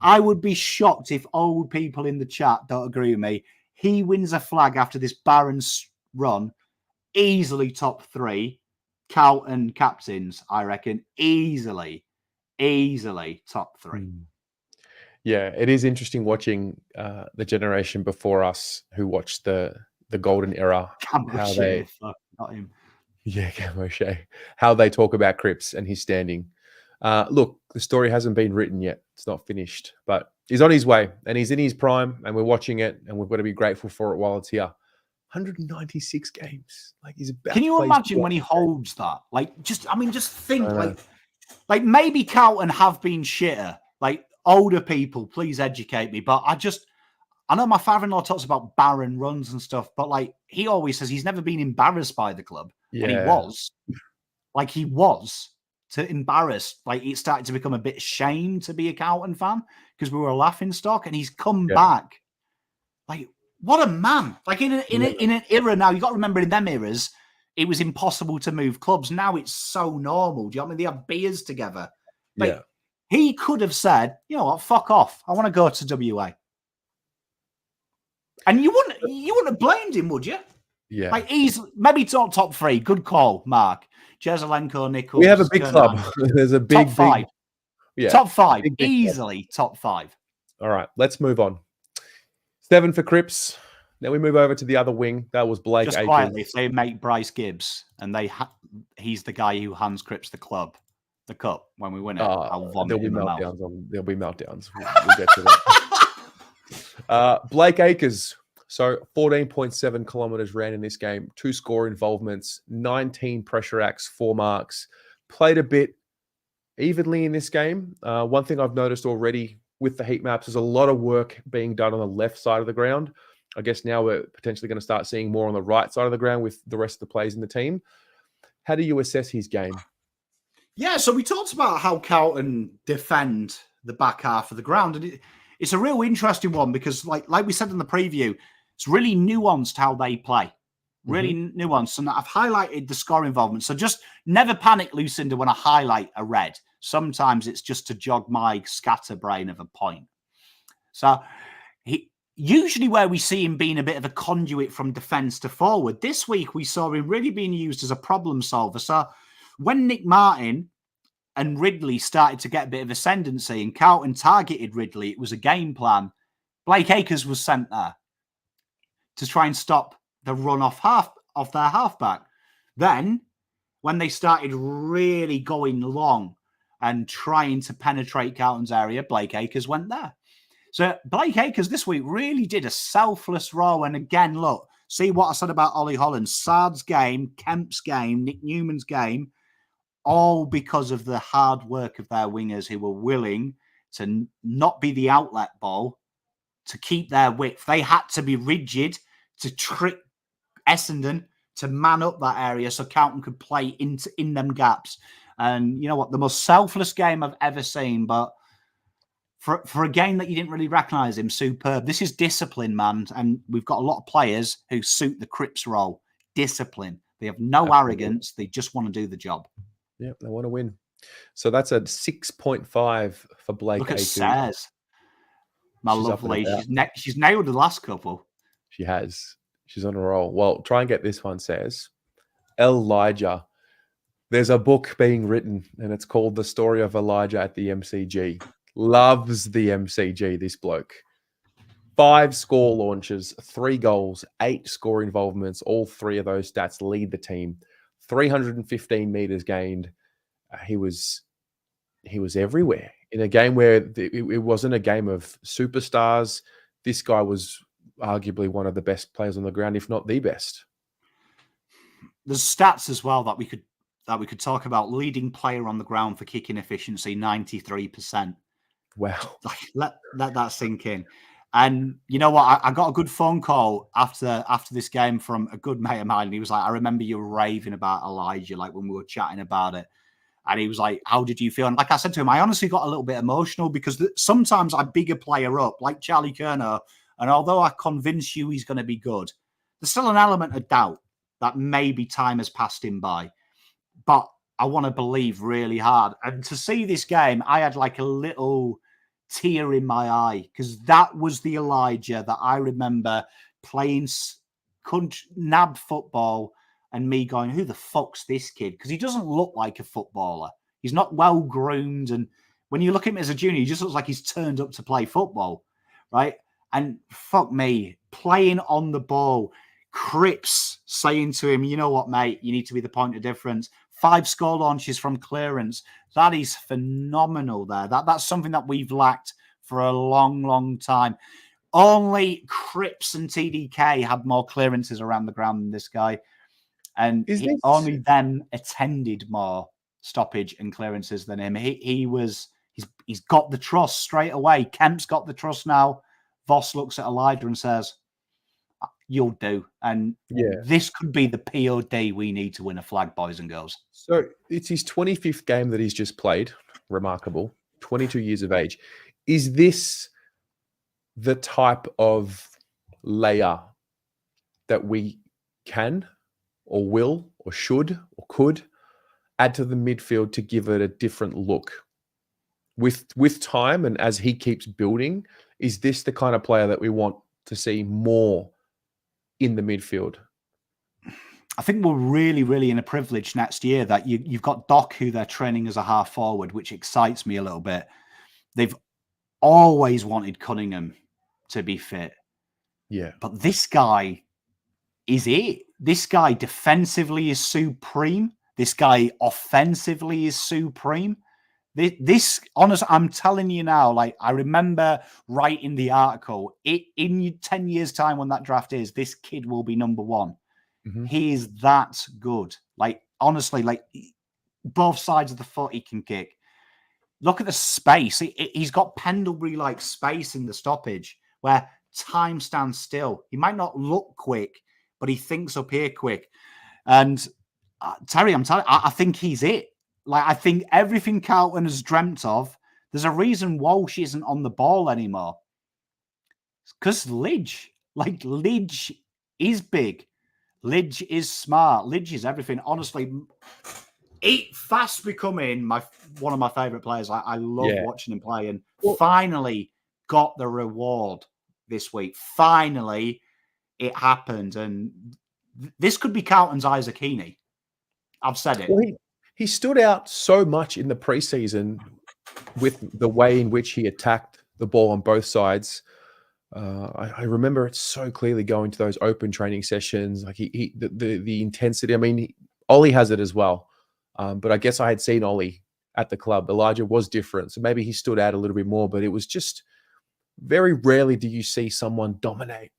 I would be shocked if old people in the chat don't agree with me. He wins a flag after this barren run. Easily top 3. Carlton captains, I reckon. Easily top 3. Yeah, it is interesting watching the generation before us who watched the golden era. Not him. Yeah, Camoshe. How they talk about Cripps and his standing. Look, the story hasn't been written yet. It's not finished, but he's on his way and he's in his prime and we're watching it and we've got to be grateful for it while it's here. 196 games. Like, he's about. Can you imagine when he holds that? Like, just think like maybe Carlton have been shitter. Like, older people, please educate me. But I know my father-in-law talks about barren runs and stuff, but like he always says he's never been embarrassed by the club. Yeah. And he was to embarrass. Like, it started to become a bit shame to be a Carlton fan because we were a laughing stock, and he's come back. Like, what a man! Like in an era now, you got to remember in them eras, it was impossible to move clubs. Now it's so normal. Do you know what I mean? They have beers together. Like, He could have said, you know what, fuck off. I want to go to WA. And you wouldn't have blamed him, would you? Yeah. Like maybe top three. Good call, Mark. Jezelenko, Nichols. We have a big club. There's a big, top five. Yeah. Top five. Big Easily club. Top five. All right, let's move on. 7 for Cripps. Then we move over to the other wing. That was Blake Just Akers. quietly, if they make Bryce Gibbs and he's the guy who hands Cripps the cup when we win it. I'll vomit there'll be in my meltdowns. mouth. There'll be meltdowns. We'll get to that. Blake Akers. So 14.7 kilometers ran in this game. 2 score involvements. 19 pressure acts. 4 marks. Played a bit evenly in this game. One thing I've noticed already with the heat maps is a lot of work being done on the left side of the ground. I guess now we're potentially going to start seeing more on the right side of the ground with the rest of the players in the team. How do you assess his game? Yeah, so we talked about how Carlton defend the back half of the ground. And it's a real interesting one because like we said in the preview, it's really nuanced how they play. Really nuanced. And I've highlighted the score involvement. So just never panic, Lucinda, when I highlight a red. Sometimes it's just to jog my scatterbrain of a point. So usually where we see him being a bit of a conduit from defence to forward, this week we saw him really being used as a problem solver. So when Nick Martin and Ridley started to get a bit of ascendancy and Carlton targeted Ridley, it was a game plan. Blake Akers was sent there to try and stop the run off their halfback. Then when they started really going long and trying to penetrate Carlton's area, Blake Akers went there. So Blake Akers this week really did a selfless role. And again, look, see what I said about Ollie Hollands, Saad's game, Kemp's game, Nick Newman's game, all because of the hard work of their wingers who were willing to not be the outlet ball, to keep their width. They had to be rigid to trick Essendon to man up that area so Carlton could play in them gaps. And you know what? The most selfless game I've ever seen, but for a game that you didn't really recognise him, superb. This is discipline, man. And we've got a lot of players who suit the Cripps role. Discipline. They have no arrogance. They just want to do the job. Yeah, they want to win. So that's a 6.5 for Blake Look at Akers. Saad. My lovely. She's nailed the last couple. She has. She's on a roll. Well, try and get this one, says Elijah. There's a book being written and it's called The Story of Elijah at the MCG. Loves the MCG, this bloke. 5 score launches, 3 goals, 8 score involvements. All 3 of those stats lead the team. 315 meters gained. He was everywhere in a game where it wasn't a game of superstars. This guy was arguably one of the best players on the ground, if not the best. There's stats as well that we could talk about. Leading player on the ground for kicking efficiency, 93%. Wow. Let that sink in. And you know what? I got a good phone call after this game from a good mate of mine. And he was like, I remember you were raving about Elijah, like when we were chatting about it. And he was like, how did you feel? And like I said to him, I honestly got a little bit emotional because sometimes I big a player up, like Charlie Curnow. And although I convince you he's going to be good, there's still an element of doubt that maybe time has passed him by. But I want to believe really hard. And to see this game, I had like a little tear in my eye because that was the Elijah that I remember playing nab football and me going, who the fuck's this kid? Because he doesn't look like a footballer. He's not well groomed. And when you look at him as a junior, he just looks like he's turned up to play football, right? And fuck me, playing on the ball, Cripps saying to him, you know what, mate, you need to be the point of difference. 5 score launches from clearance. That is phenomenal there. That's something that we've lacked for a long, long time. Only Cripps and TDK had more clearances around the ground than this guy. And only them attended more stoppage and clearances than him. He's got the trust straight away. Kemp's got the trust now. Voss looks at Elijah and says, you'll do. And this could be the POD we need to win a flag, boys and girls. So it's his 25th game that he's just played. Remarkable. 22 years of age. Is this the type of layer that we can or will or should or could add to the midfield to give it a different look? with time and as he keeps building, is this the kind of player that we want to see more in the midfield? I think we're really, really in a privilege next year that you've got Doc, who they're training as a half forward, which excites me a little bit. They've always wanted Cunningham to be fit. Yeah. But this guy is it. This guy defensively is supreme. This guy offensively is supreme. This, honestly, I'm telling you now, like, I remember writing the article, in 10 years' time when that draft is, this kid will be number one. Mm-hmm. He is that good. Like, honestly, like, both sides of the foot he can kick. Look at the space. He's got Pendlebury-like space in the stoppage where time stands still. He might not look quick, but he thinks up here quick. And Terry, I'm telling you, I think he's it. Like, I think everything Carlton has dreamt of, there's a reason Walsh isn't on the ball anymore. It's because Lidge. Like, Lidge is big. Lidge is smart. Lidge is everything. Honestly, fast becoming one of my favourite players. I love watching him play, and finally got the reward this week. Finally, it happened, and this could be Carlton's Isaac Heaney. I've said it. Well, he stood out so much in the preseason with the way in which he attacked the ball on both sides. I remember it so clearly going to those open training sessions, like the intensity. I mean, Ollie has it as well, but I guess I had seen Ollie at the club. Elijah was different, so maybe he stood out a little bit more. But it was just very rarely do you see someone dominate,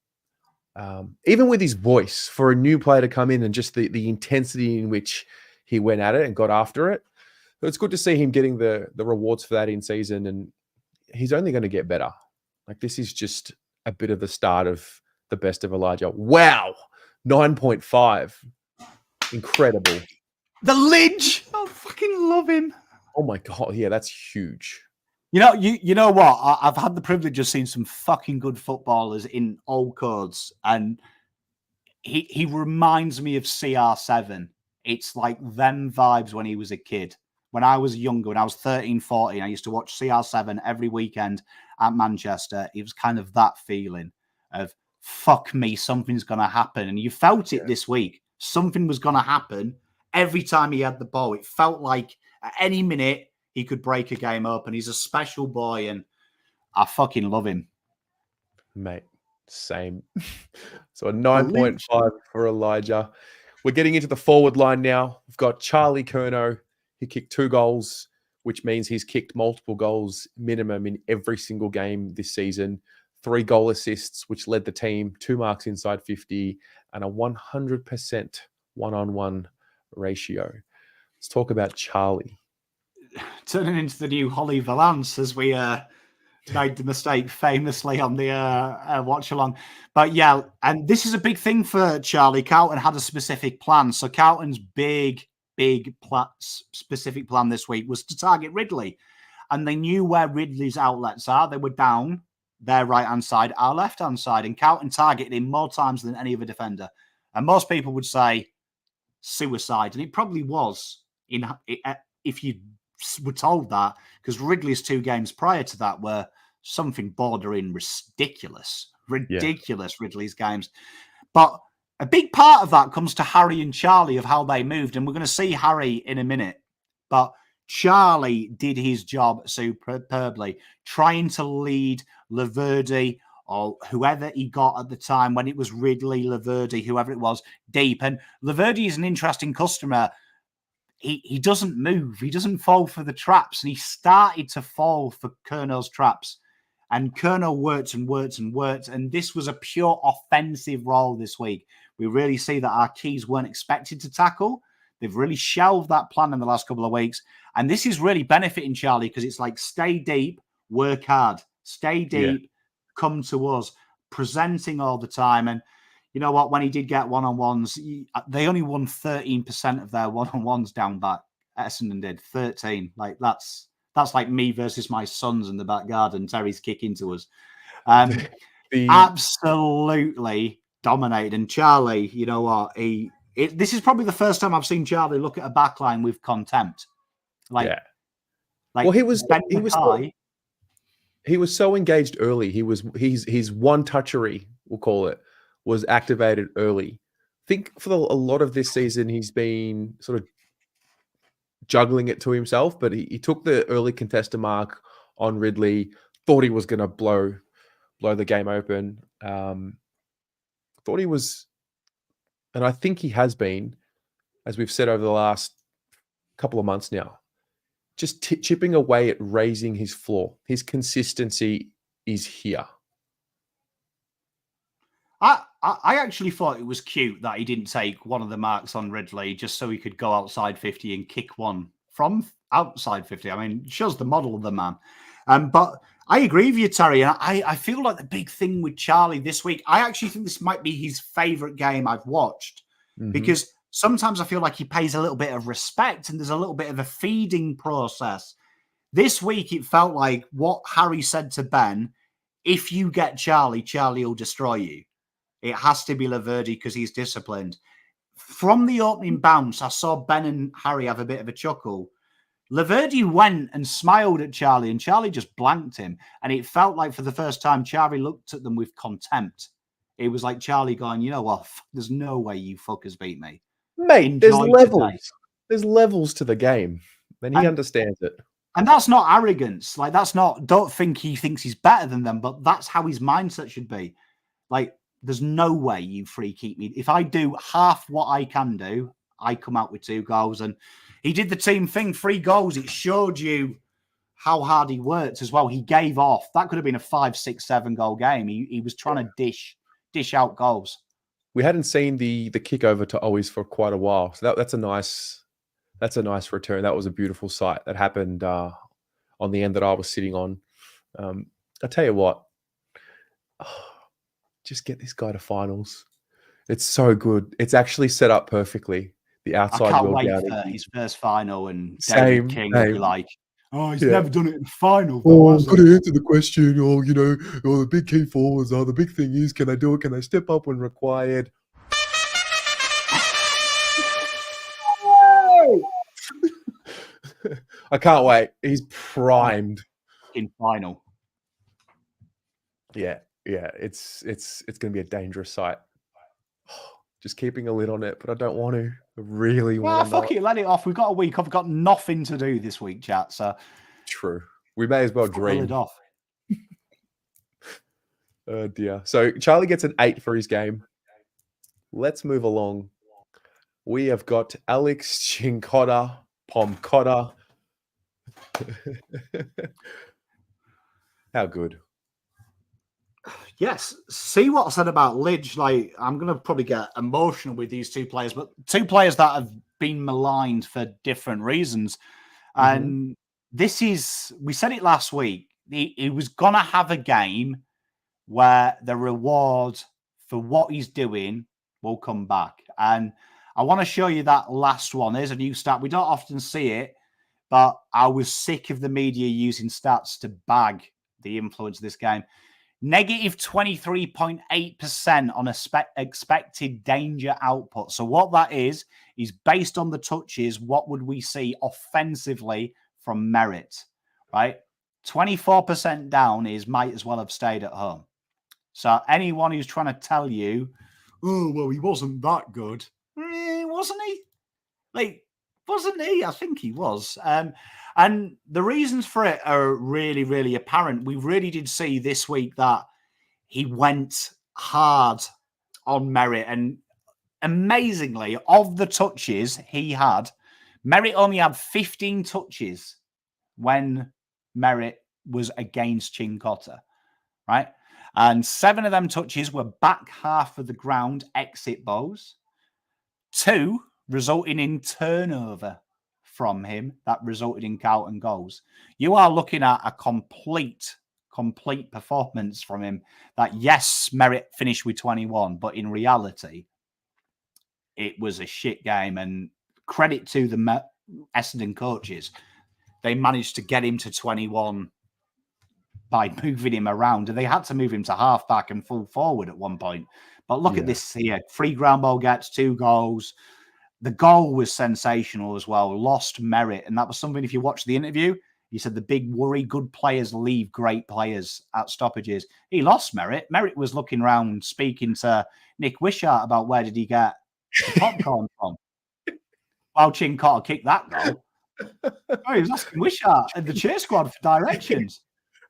even with his voice, for a new player to come in and just the intensity in which he went at it and got after it. So it's good to see him getting the rewards for that in season, and he's only going to get better. Like, this is just a bit of the start of the best of Elijah. Wow. 9.5. Incredible. The Lidge. I fucking love him. Oh my God. Yeah, that's huge. You know what? I've had the privilege of seeing some fucking good footballers in old codes, and he reminds me of CR7. It's like them vibes when he was a kid. When I was younger, when I was 13, 14, I used to watch CR7 every weekend at Manchester. It was kind of that feeling of, fuck me, something's going to happen. And you felt it this week. Something was going to happen every time he had the ball. It felt like at any minute he could break a game up, and he's a special boy, and I fucking love him. Mate, same. So a 9.5 for Elijah. We're getting into the forward line now. We've got Charlie Curnow. He kicked 2 goals, which means he's kicked multiple goals minimum in every single game this season. 3 goal assists, which led the team, 2 marks inside 50, and a 100% one-on-one ratio. Let's talk about Charlie. Turning into the new Holly Valance, as we made the mistake famously on the watch along. But yeah, and this is a big thing for Charlie. Carlton had a specific plan. So Carlton's big specific plan this week was to target Ridley. And they knew where Ridley's outlets are. They were down their right-hand side, our left-hand side. And Carlton targeted him more times than any other defender. And most people would say suicide. And it probably was, if you were told that, because Ridley's 2 games prior to that were something bordering ridiculous. Ridley's games. But a big part of that comes to Harry and Charlie, of how they moved. And we're going to see Harry in a minute. But Charlie did his job superbly, trying to lead Laverde or whoever he got at the time, when it was Ridley, Laverde, whoever it was, deep. And Laverde is an interesting customer. He doesn't move. He doesn't fall for the traps. And he started to fall for Curnow's traps. And Curnow worked and worked and worked. And this was a pure offensive role this week. We really see that our keys weren't expected to tackle. They've really shelved that plan in the last couple of weeks. And this is really benefiting Charlie, because it's like, stay deep, work hard. Stay deep, come to us, presenting all the time. And you know what? When he did get one-on-ones, they only won 13% of their one-on-ones down back. Essendon did 13. Like, that's like me versus my sons in the back garden. Terry's kicking to us. Absolutely dominated. And Charlie, you know what? This is probably the first time I've seen Charlie look at a backline with contempt. Like Well, he was McKay, so engaged early. His one touchery, we'll call it, was activated early. I think for a lot of this season, he's been sort of juggling it to himself, but he took the early contested mark on Ridley, thought he was going to blow the game open. Thought he was, and I think he has been, as we've said over the last couple of months now, just chipping away at raising his floor. His consistency is here. I actually thought it was cute that he didn't take one of the marks on Ridley just so he could go outside 50 and kick one from outside 50. I mean, it shows the model of the man. But I agree with you, Terry. And I feel like the big thing with Charlie this week, I actually think this might be his favourite game I've watched because sometimes I feel like he pays a little bit of respect and there's a little bit of a feeding process. This week, it felt like what Harry said to Ben, if you get Charlie, Charlie will destroy you. It has to be Laverty because he's disciplined. From the opening bounce, I saw Ben and Harry have a bit of a chuckle. Laverty went and smiled at Charlie, and Charlie just blanked him. And it felt like for the first time, Charlie looked at them with contempt. It was like Charlie going, you know what? There's no way you fuckers beat me. Mate, there's levels. There's levels to the game. And he understands it. And that's not arrogance. Like, that's not, don't think he thinks he's better than them, but that's how his mindset should be. Like, there's no way you free keep me. If I do half what I can do, I come out with 2 goals. And he did the team thing, 3 goals. It showed you how hard he worked as well. He gave off. That could have been a 5, 6, 7 goal game. He was trying to dish out goals. We hadn't seen the kick over to Owies for quite a while. So that's a nice return. That was a beautiful sight that happened on the end that I was sitting on. I tell you what, just get this guy to finals. It's so good. It's actually set up perfectly. The outside. I can't wait for his first final and David King will be like, oh, he's never done it in the final. Oh, I've got to answer the question. Or, the big key forwards are the big thing is, can I do it? Can I step up when required? I can't wait. He's primed in final. Yeah. It's going to be a dangerous sight. Just keeping a lid on it, but I don't want to. I really want to. Fuck it, let it off. We've got a week. I've got nothing to do this week, chat. So true. We may as well dream. It off. Oh dear. So Charlie gets an 8 for his game. Let's move along. We have got Alex Cincotta, Pomcotta. How good. Yes. See what I said about Lidge. Like, I'm going to probably get emotional with these 2 players, but 2 players that have been maligned for different reasons. And this is, we said it last week, he was going to have a game where the reward for what he's doing will come back. And I want to show you that last one. There's a new stat. We don't often see it, but I was sick of the media using stats to bag the influence of this game. Negative 23.8% on expected danger output. So what that is based on the touches, what would we see offensively from Merritt, right? 24% down is might as well have stayed at home. So anyone who's trying to tell you, oh, well, he wasn't that good. Wasn't he? Like, wasn't he? I think he was. And the reasons for it are really, really apparent. We really did see this week that he went hard on Merritt. And amazingly, of the touches he had, Merritt only had 15 touches when Merritt was against Cincotta, right? And 7 of them touches were back half of the ground exit balls. 2 resulting in turnover from him that resulted in Carlton goals. You are looking at a complete performance from him that, yes, Merritt finished with 21, but in reality, it was a shit game. And credit to the Essendon coaches. They managed to get him to 21 by moving him around. They had to move him to half-back and full forward at one point. But look at this here. 3 ground ball gets, 2 goals. The goal was sensational as well. Lost Merritt. And that was something, if you watch the interview, You said the big worry, good players leave great players at stoppages. He lost Merritt. Merritt was looking around speaking to Nick Wishart about where did he get the popcorn from. While Cincotta kicked that goal. Oh, he was asking Wishart and the cheer squad for directions.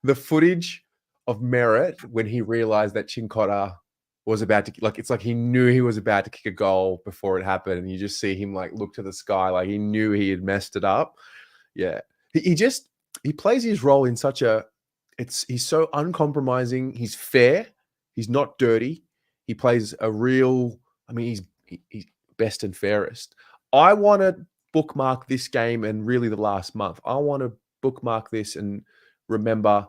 The footage of Merritt when he realized that Cincotta was about to, like, it's like he knew he was about to kick a goal before it happened. And you just see him like look to the sky, like he knew he had messed it up. Yeah. He plays his role in such he's so uncompromising. He's fair. He's not dirty. He plays he's best and fairest. I want to bookmark this game and really the last month. I want to bookmark this and remember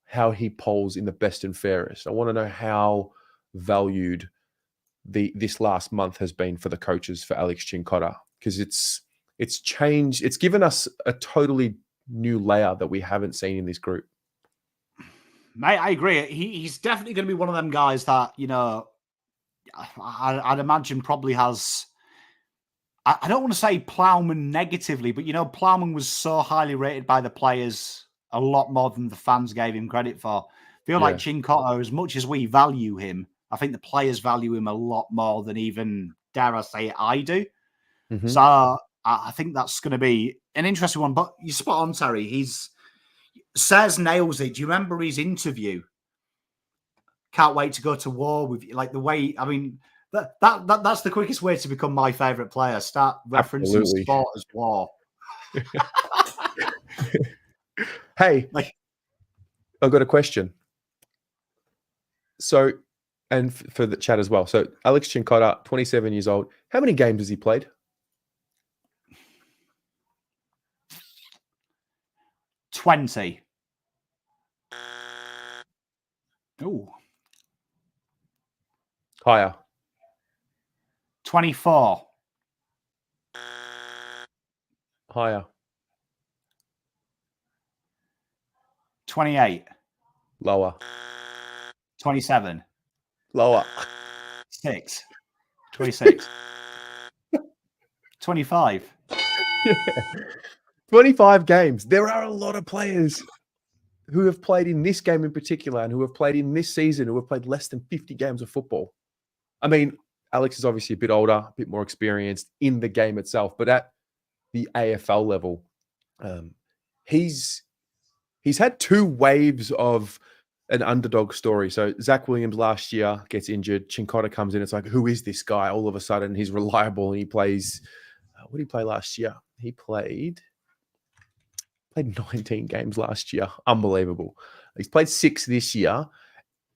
how he polls in the best and fairest. I want to know how valued this last month has been for the coaches for Alex Cincotta, because it's changed. It's given us a totally new layer that we haven't seen in this group. Mate, I agree. He's definitely going to be one of them guys that, I'd imagine probably has, I don't want to say Plowman negatively, but, Plowman was so highly rated by the players a lot more than the fans gave him credit for. I feel like Cincotta, as much as we value him, I think the players value him a lot more than even, dare I say it, I do. Mm-hmm. So I think that's going to be an interesting one. But you're spot on, Terry. Says nails it. Do you remember his interview? Can't wait to go to war with you. Like the way, I mean, that's the quickest way to become my favourite player. Start referencing Absolutely. Sport as war. Hey, I've got a question. So, and for the chat as well. So, Alex Cincotta, 27 years old. How many games has he played? 20. Ooh. Higher. 24. Higher. 28. Lower. 27. Lower. 6. 26. 25. Yeah. 25 games. There are a lot of players who have played in this game in particular and who have played in this season who have played less than 50 games of football. I mean, Alex is obviously a bit older, a bit more experienced in the game itself, but at the AFL level, he's had two waves of an underdog story. So Zach Williams last year gets injured. Cincotta comes in. It's like, who is this guy? All of a sudden, he's reliable and he plays. What did he play last year? He played 19 games last year. Unbelievable. He's played 6 this year,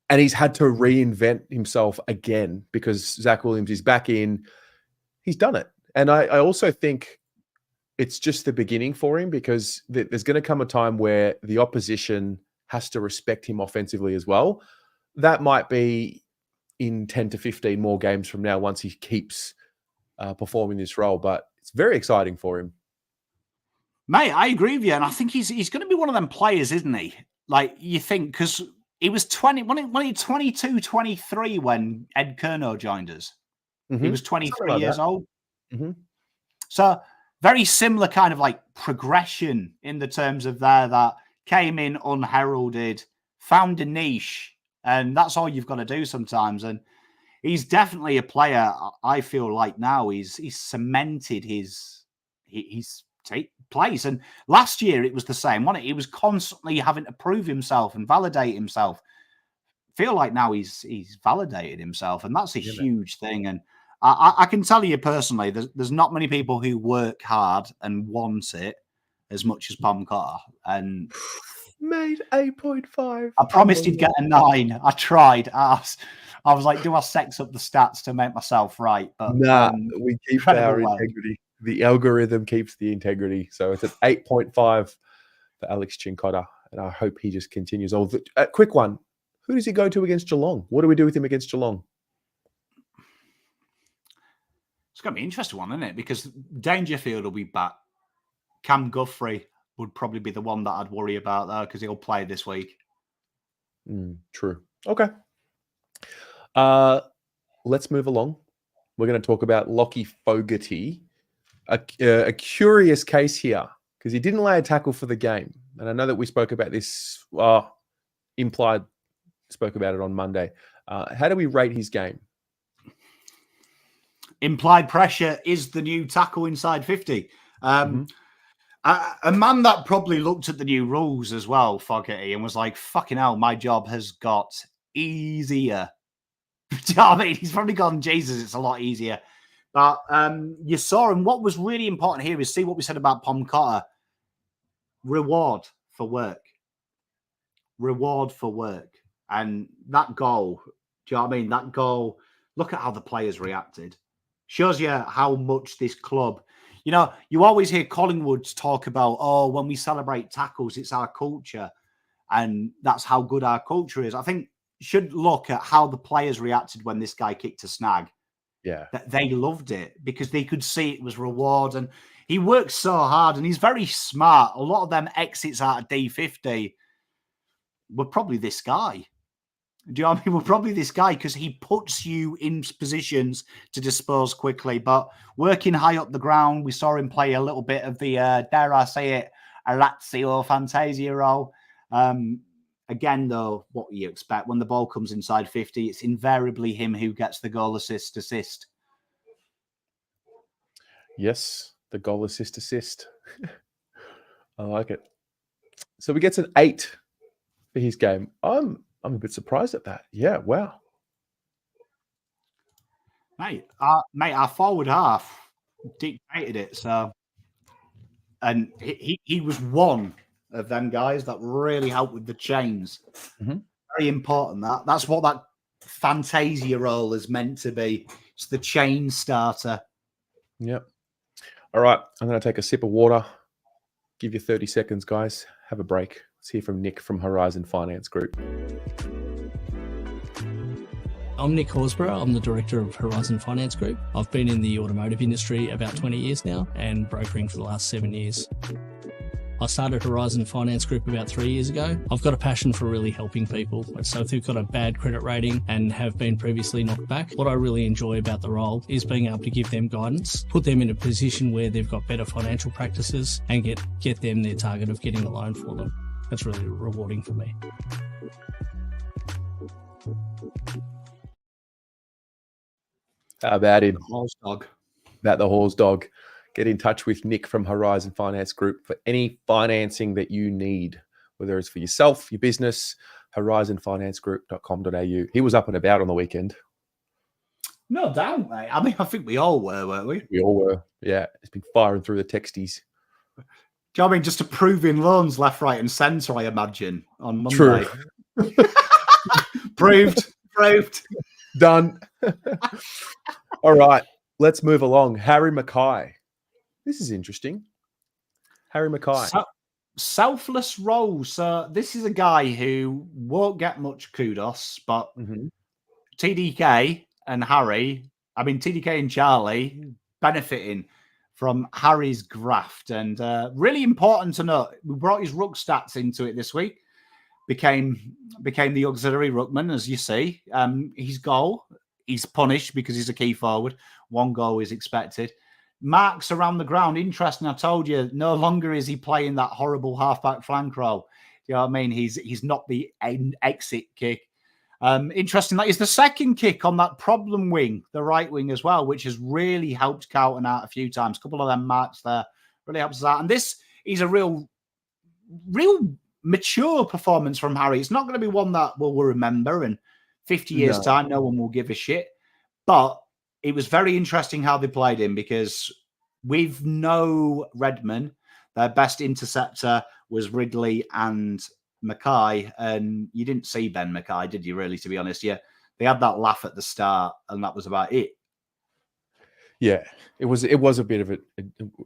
and he's had to reinvent himself again because Zach Williams is back in. He's done it. And I also think it's just the beginning for him, because there's going to come a time where the opposition has to respect him offensively as well. That might be in 10 to 15 more games from now once he keeps performing this role. But it's very exciting for him. Mate, I agree with you. And I think he's going to be one of them players, isn't he? Like, you think, because he was 22, 23 when Ed Curnow joined us. Mm-hmm. He was 23 years old. Mm-hmm. So very similar kind of like progression in the terms of that came in unheralded, found a niche, and that's all you've got to do sometimes. And he's definitely a player. I feel like now he's cemented his place. And last year it was the same, wasn't it? He was constantly having to prove himself and validate himself. Feel like now he's validated himself, and that's a huge thing. And I can tell you personally, there's not many people who work hard and want it as much as Cincotta. And made 8.5. I promised he'd get a 9. I tried. I was like, do I sex up the stats to make myself right? But we keep our integrity. The algorithm keeps the integrity. So it's an 8.5 for Alex Cincotta, and I hope he just continues. Quick one. Who does he go to against Geelong? What do we do with him against Geelong? It's going to be an interesting one, isn't it? Because Dangerfield will be back. Cam Guthrie would probably be the one that I'd worry about there because he'll play this week. True. Okay. Let's move along. We're going to talk about Lockie Fogarty. A curious case here. because he didn't lay a tackle for the game. And I know that we spoke about this, spoke about it on Monday. How do we rate his game? Implied pressure is the new tackle inside 50. A man that probably looked at the new rules as well, Fogarty, and was like, fucking hell, my job has got easier. Do you know what I mean? He's probably gone, Jesus, it's a lot easier. But you saw, and what was really important here is see what we said about Cincotta. Reward for work. Reward for work. And that goal, do you know what I mean? That goal, look at how the players reacted. Shows you how much this club, you know, you always hear Collingwood talk about, oh, when we celebrate tackles, it's our culture. And that's how good our culture is. I think you should look at how the players reacted when this guy kicked a snag. Yeah. They loved it because they could see it was reward. And he works so hard and he's very smart. A lot of them exits out of D50 were probably this guy. Do you know what I mean? We're probably this guy because he puts you in positions to dispose quickly. But working high up the ground, we saw him play a little bit of the, dare I say it, Orazio Fantasia role. Again, though, what you expect when the ball comes inside 50, it's invariably him who gets the goal assist. Yes, the goal assist. I like it. So we gets an 8 for his game. I'm a bit surprised at that. Yeah, wow. Mate, our forward half dictated it. So, and he was one of them guys that really helped with the chains. Very important. That's what that Fantasia role is meant to be. It's the chain starter. Yep. All right, I'm going to take a sip of water. Give you 30 seconds, guys. Have a break. Let's hear from Nick from Horizon Finance Group. I'm Nick Horsburgh. I'm the director of Horizon Finance Group. I've been in the automotive industry about 20 years now and brokering for the last 7 years. I started Horizon Finance Group about 3 years ago. I've got a passion for really helping people. So if they've got a bad credit rating and have been previously knocked back, what I really enjoy about the role is being able to give them guidance, put them in a position where they've got better financial practices and get them their target of getting a loan for them. That's really rewarding for me. How about him? Horse dog. About the horse dog. Get in touch with Nick from Horizon Finance Group for any financing that you need, whether it's for yourself, your business, horizonfinancegroup.com.au. He was up and about on the weekend. No doubt, mate. I mean, I think we all were, weren't we? We all were. Yeah. He's been firing through the texties. Do you know what I mean? Just approving loans left, right, and centre, I imagine, on Monday. True. Proved. Done. All right. Let's move along. Harry McKay. This is interesting. Harry McKay. Selfless role. So this is a guy who won't get much kudos, but TDK and Harry, I mean, TDK and Charlie benefiting from Harry's graft. And really important to note, we brought his ruck stats into it this week. Became the auxiliary ruckman, as you see. His goal, he's punished because he's a key forward. 1 goal is expected. Marks around the ground. Interesting. I told you, no longer is he playing that horrible halfback flank role. You know what I mean? He's not the exit kick. Interesting. That is the second kick on that problem wing, the right wing as well, which has really helped Carlton out a few times. A couple of them marks there really helps us out. And this is a real mature performance from Harry. It's not going to be one that we'll remember in 50 years' time. No one will give a shit. But it was very interesting how they played him because with no Redman, their best interceptor was Ridley and McKay. And you didn't see Ben McKay, did you really, to be honest? Yeah, they had that laugh at the start and that was about it. Yeah, it was a bit of an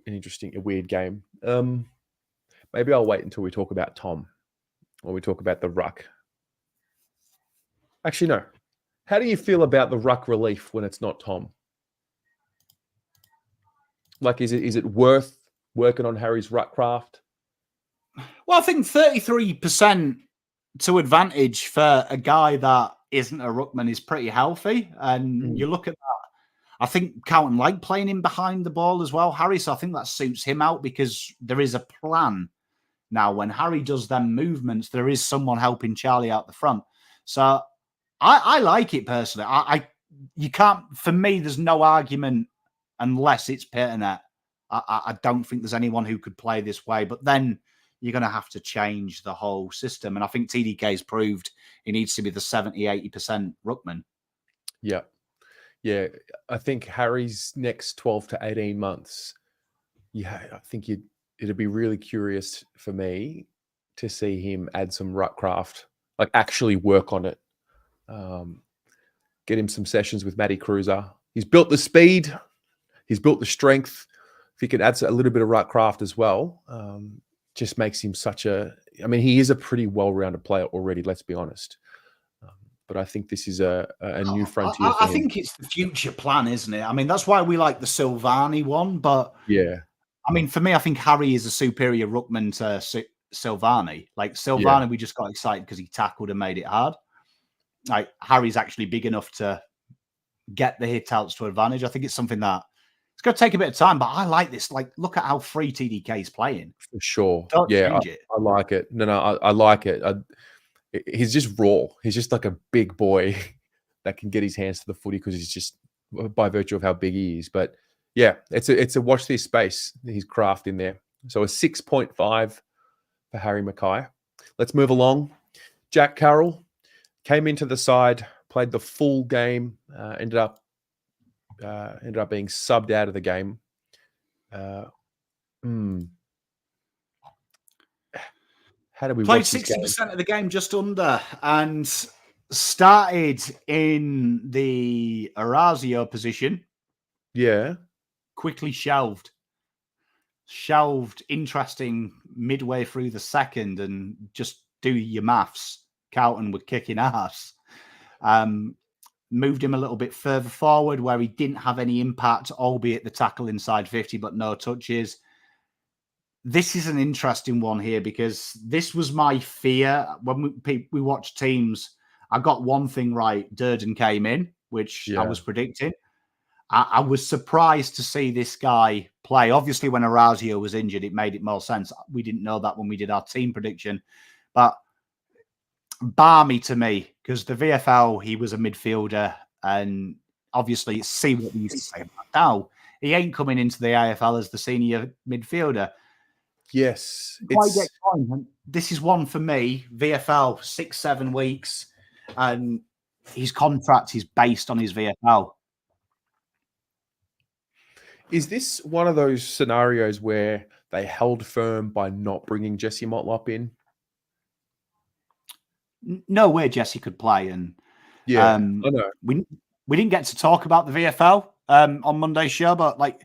interesting, a weird game. Maybe I'll wait until we talk about Tom or we talk about the ruck. Actually, no. How do you feel about the ruck relief when it's not Tom? Like, is it worth working on Harry's ruck craft? Well, I think 33% to advantage for a guy that isn't a ruckman is pretty healthy. And you look at that. I think Cowan like playing him behind the ball as well, Harry. So I think that suits him out because there is a plan. Now, when Harry does them movements, there is someone helping Charlie out the front. So I like it personally. You can't, for me, there's no argument unless it's Peternet. I don't think there's anyone who could play this way. But then you're going to have to change the whole system. And I think TDK's proved he needs to be the 70, 80% ruckman. Yeah. Yeah. I think Harry's next 12 to 18 months, I think it'd be really curious for me to see him add some ruck craft, like actually work on it. Get him some sessions with Matty Cruiser. He's built the speed. He's built the strength. If he could add a little bit of ruck craft as well, just makes him he is a pretty well-rounded player already, let's be honest. But I think this is a new frontier for him. I think it's the future plan, isn't it? I mean, that's why we like the Silvani one. But yeah, I mean, for me, I think Harry is a superior ruckman to Silvani. Like Silvani, we just got excited because he tackled and made it hard. Like Harry's actually big enough to get the hit outs to advantage. I think it's something that it's going to take a bit of time, but I like this. Like, look at how free TDK is playing. For sure. Don't change it. I like it. No, I like it. He's just raw. He's just like a big boy that can get his hands to the footy because he's just by virtue of how big he is. But yeah, it's a watch this space. His craft in there. So a 6.5 for Harry McKay. Let's move along. Jack Carroll came into the side, played the full game, ended up being subbed out of the game. How did we played watch this 60% of the game, just under, and started in the Orazio position. Yeah. Quickly shelved, interesting midway through the second, and just do your maths. Carlton were kicking ass. Moved him a little bit further forward where he didn't have any impact, albeit the tackle inside 50, but no touches. This is an interesting one here because this was my fear. When we watched teams, I got one thing right. Durdin came in, which I was predicting. I was surprised to see this guy play. Obviously, when Orazio was injured, it made it more sense. We didn't know that when we did our team prediction. But balmy to me, because the VFL, he was a midfielder, and obviously see what we used to say about now. He ain't coming into the AFL as the senior midfielder. Yes. This is one for me, VFL, 6-7 weeks, and his contract is based on his VFL. Is this one of those scenarios where they held firm by not bringing Jesse Motlop in? No way Jesse could play. And I know. We didn't get to talk about the VFL on Monday's show, but like,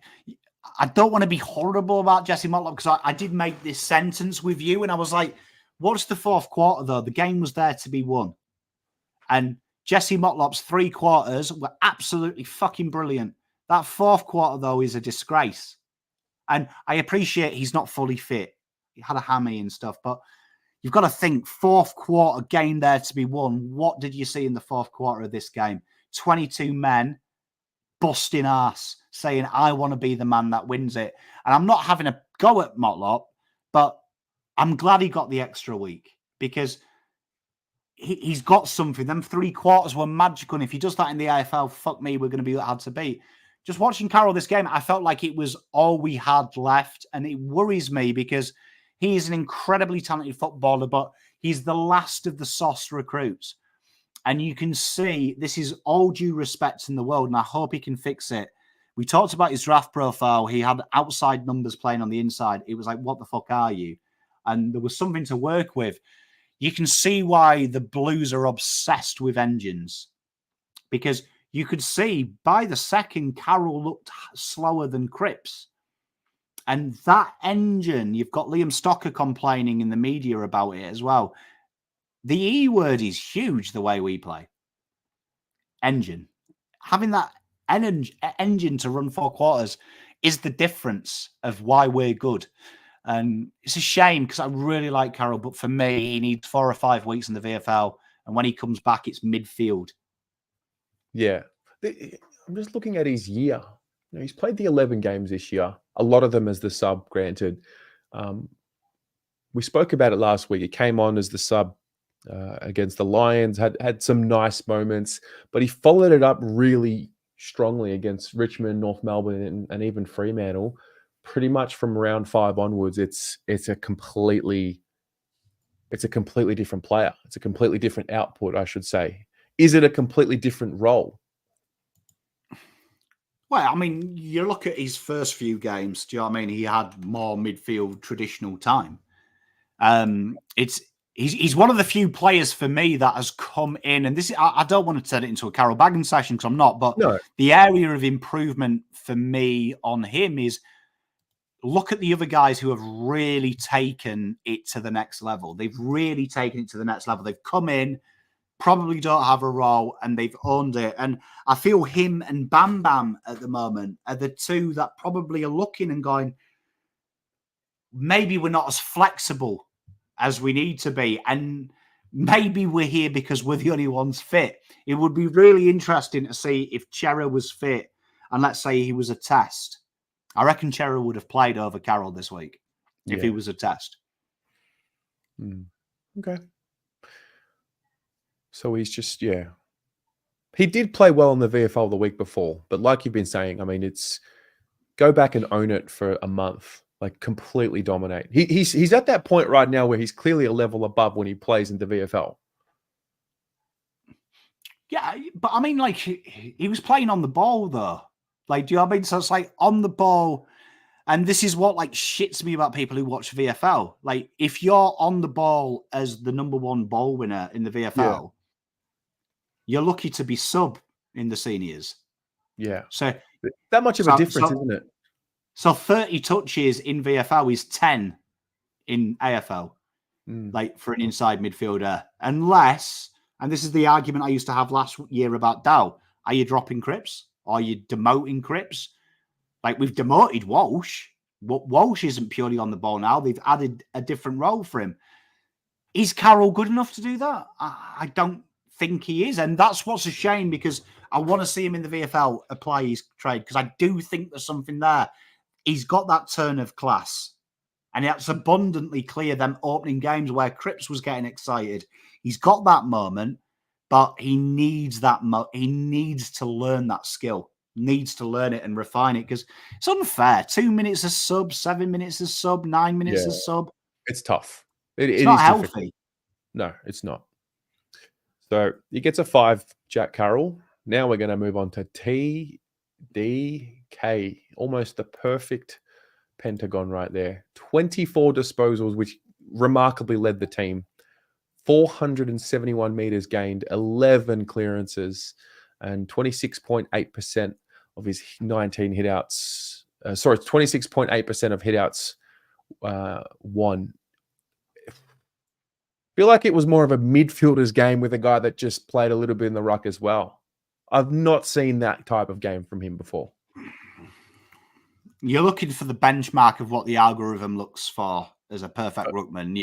I don't want to be horrible about Jesse Motlop because I did make this sentence with you and I was like, what's the fourth quarter though? The game was there to be won. And Jesse Motlop's 3 quarters were absolutely fucking brilliant. That fourth quarter though is a disgrace. And I appreciate he's not fully fit. He had a hammy and stuff, but you've got to think fourth quarter game there to be won. What did you see in the fourth quarter of this game? 22 men busting ass saying, I want to be the man that wins it. And I'm not having a go at Motlop, but I'm glad he got the extra week because he's got something. Them 3 quarters were magical. And if he does that in the AFL, fuck me, we're going to be hard to beat. Just watching Carroll this game, I felt like it was all we had left. And it worries me because he is an incredibly talented footballer, but he's the last of the sauce recruits. And you can see this is all due respect in the world, and I hope he can fix it. We talked about his draft profile. He had outside numbers playing on the inside. It was like, what the fuck are you? And there was something to work with. You can see why the Blues are obsessed with engines. Because you could see by the second, Carroll looked slower than Cripps. And that engine, you've got Liam Stocker complaining in the media about it as well. The E word is huge the way we play. Engine. Having that engine to run 4 quarters is the difference of why we're good. And it's a shame because I really like Carroll, but for me, he needs 4 or 5 weeks in the VFL. And when he comes back, it's midfield. Yeah. I'm just looking at his year. He's played the 11 games this year, a lot of them as the sub, granted. We spoke about it last week. He came on as the sub against the Lions, had some nice moments, but he followed it up really strongly against Richmond, North Melbourne, and even Fremantle. Pretty much from round 5 onwards, it's a completely different player. It's a completely different output, I should say. Is it a completely different role? Well, I mean, you look at his first few games. Do you know what I mean? He had more midfield traditional time. He's one of the few players for me that has come in, and this I don't want to turn it into a Carol Baggins session because I'm not, but No. The area of improvement for me on him is look at the other guys who have really taken it to the next level. They've really taken it to the next level. They've come in, probably don't have a role, and they've owned it. And I feel him and Bam Bam at the moment are the two that probably are looking and going, maybe we're not as flexible as we need to be. And maybe we're here because we're the only ones fit. It would be really interesting to see if Chera was fit and let's say he was a test. I reckon Chera would have played over Carroll this week if he was a test. Okay. So he's just, He did play well in the VFL the week before, but like you've been saying, I mean, it's go back and own it for a month, like completely dominate. He's at that point right now where he's clearly a level above when he plays in the VFL. Yeah, but I mean, like, he was playing on the ball, though. Like, do you know what I mean? So it's like on the ball, and this is what, like, shits me about people who watch VFL. Like, if you're on the ball as the number 1 ball winner in the VFL, you're lucky to be sub in the seniors. Yeah. So that much of a difference, isn't it? So 30 touches in VFL is 10 in AFL, like for an inside midfielder. Unless, and this is the argument I used to have last year about Dow, are you dropping Cripps? Are you demoting Cripps? Like we've demoted Walsh. Walsh isn't purely on the ball now. They've added a different role for him. Is Carroll good enough to do that? I don't think he is. And that's what's a shame because I want to see him in the VFL apply his trade because I do think there's something there. He's got that turn of class. And it's abundantly clear them opening games where Cripps was getting excited. He's got that moment, but he needs that. He needs to learn that skill. Needs to learn it and refine it because it's unfair. 2 minutes a sub, 7 minutes a sub, 9 minutes a sub. It's tough. It's not is healthy. Difficult. No, it's not. So he gets a 5, Jack Carroll. Now we're going to move on to TDK. Almost the perfect pentagon right there. 24 disposals, which remarkably led the team. 471 meters gained, 11 clearances, and 26.8% of his 19 hitouts. 26.8% of hitouts won. Feel like it was more of a midfielder's game with a guy that just played a little bit in the ruck as well. I've not seen that type of game from him before. You're looking for the benchmark of what the algorithm looks for as a perfect ruckman.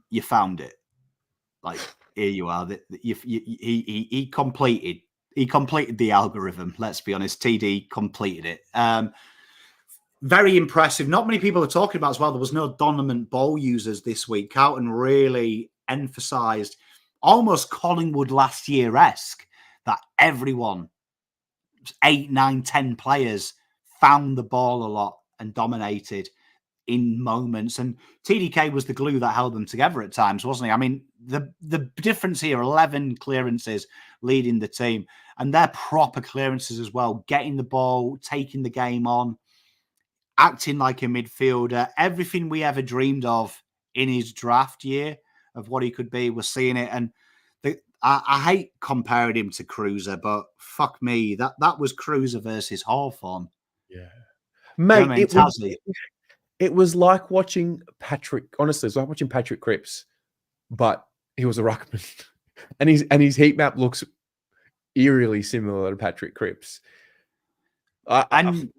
You found it. Like here you are. He completed the algorithm. Let's be honest. TD completed it. Very impressive. Not many people are talking about as well. There was no dominant ball users this week. Carlton really emphasised, almost Collingwood last year-esque, that everyone, 8, 9, 10 players, found the ball a lot and dominated in moments. And TDK was the glue that held them together at times, wasn't he? I mean, the difference here, 11 clearances leading the team, and they're proper clearances as well, getting the ball, taking the game on, acting like a midfielder, everything we ever dreamed of in his draft year of what he could be, we're seeing it. And I hate comparing him to Cruiser, but fuck me, that was Cruiser versus Hawthorn. Yeah. Mate, you know what I mean? It was like watching Patrick, honestly, it was like watching Patrick Cripps, but he was a ruckman. and his heat map looks eerily similar to Patrick Cripps. And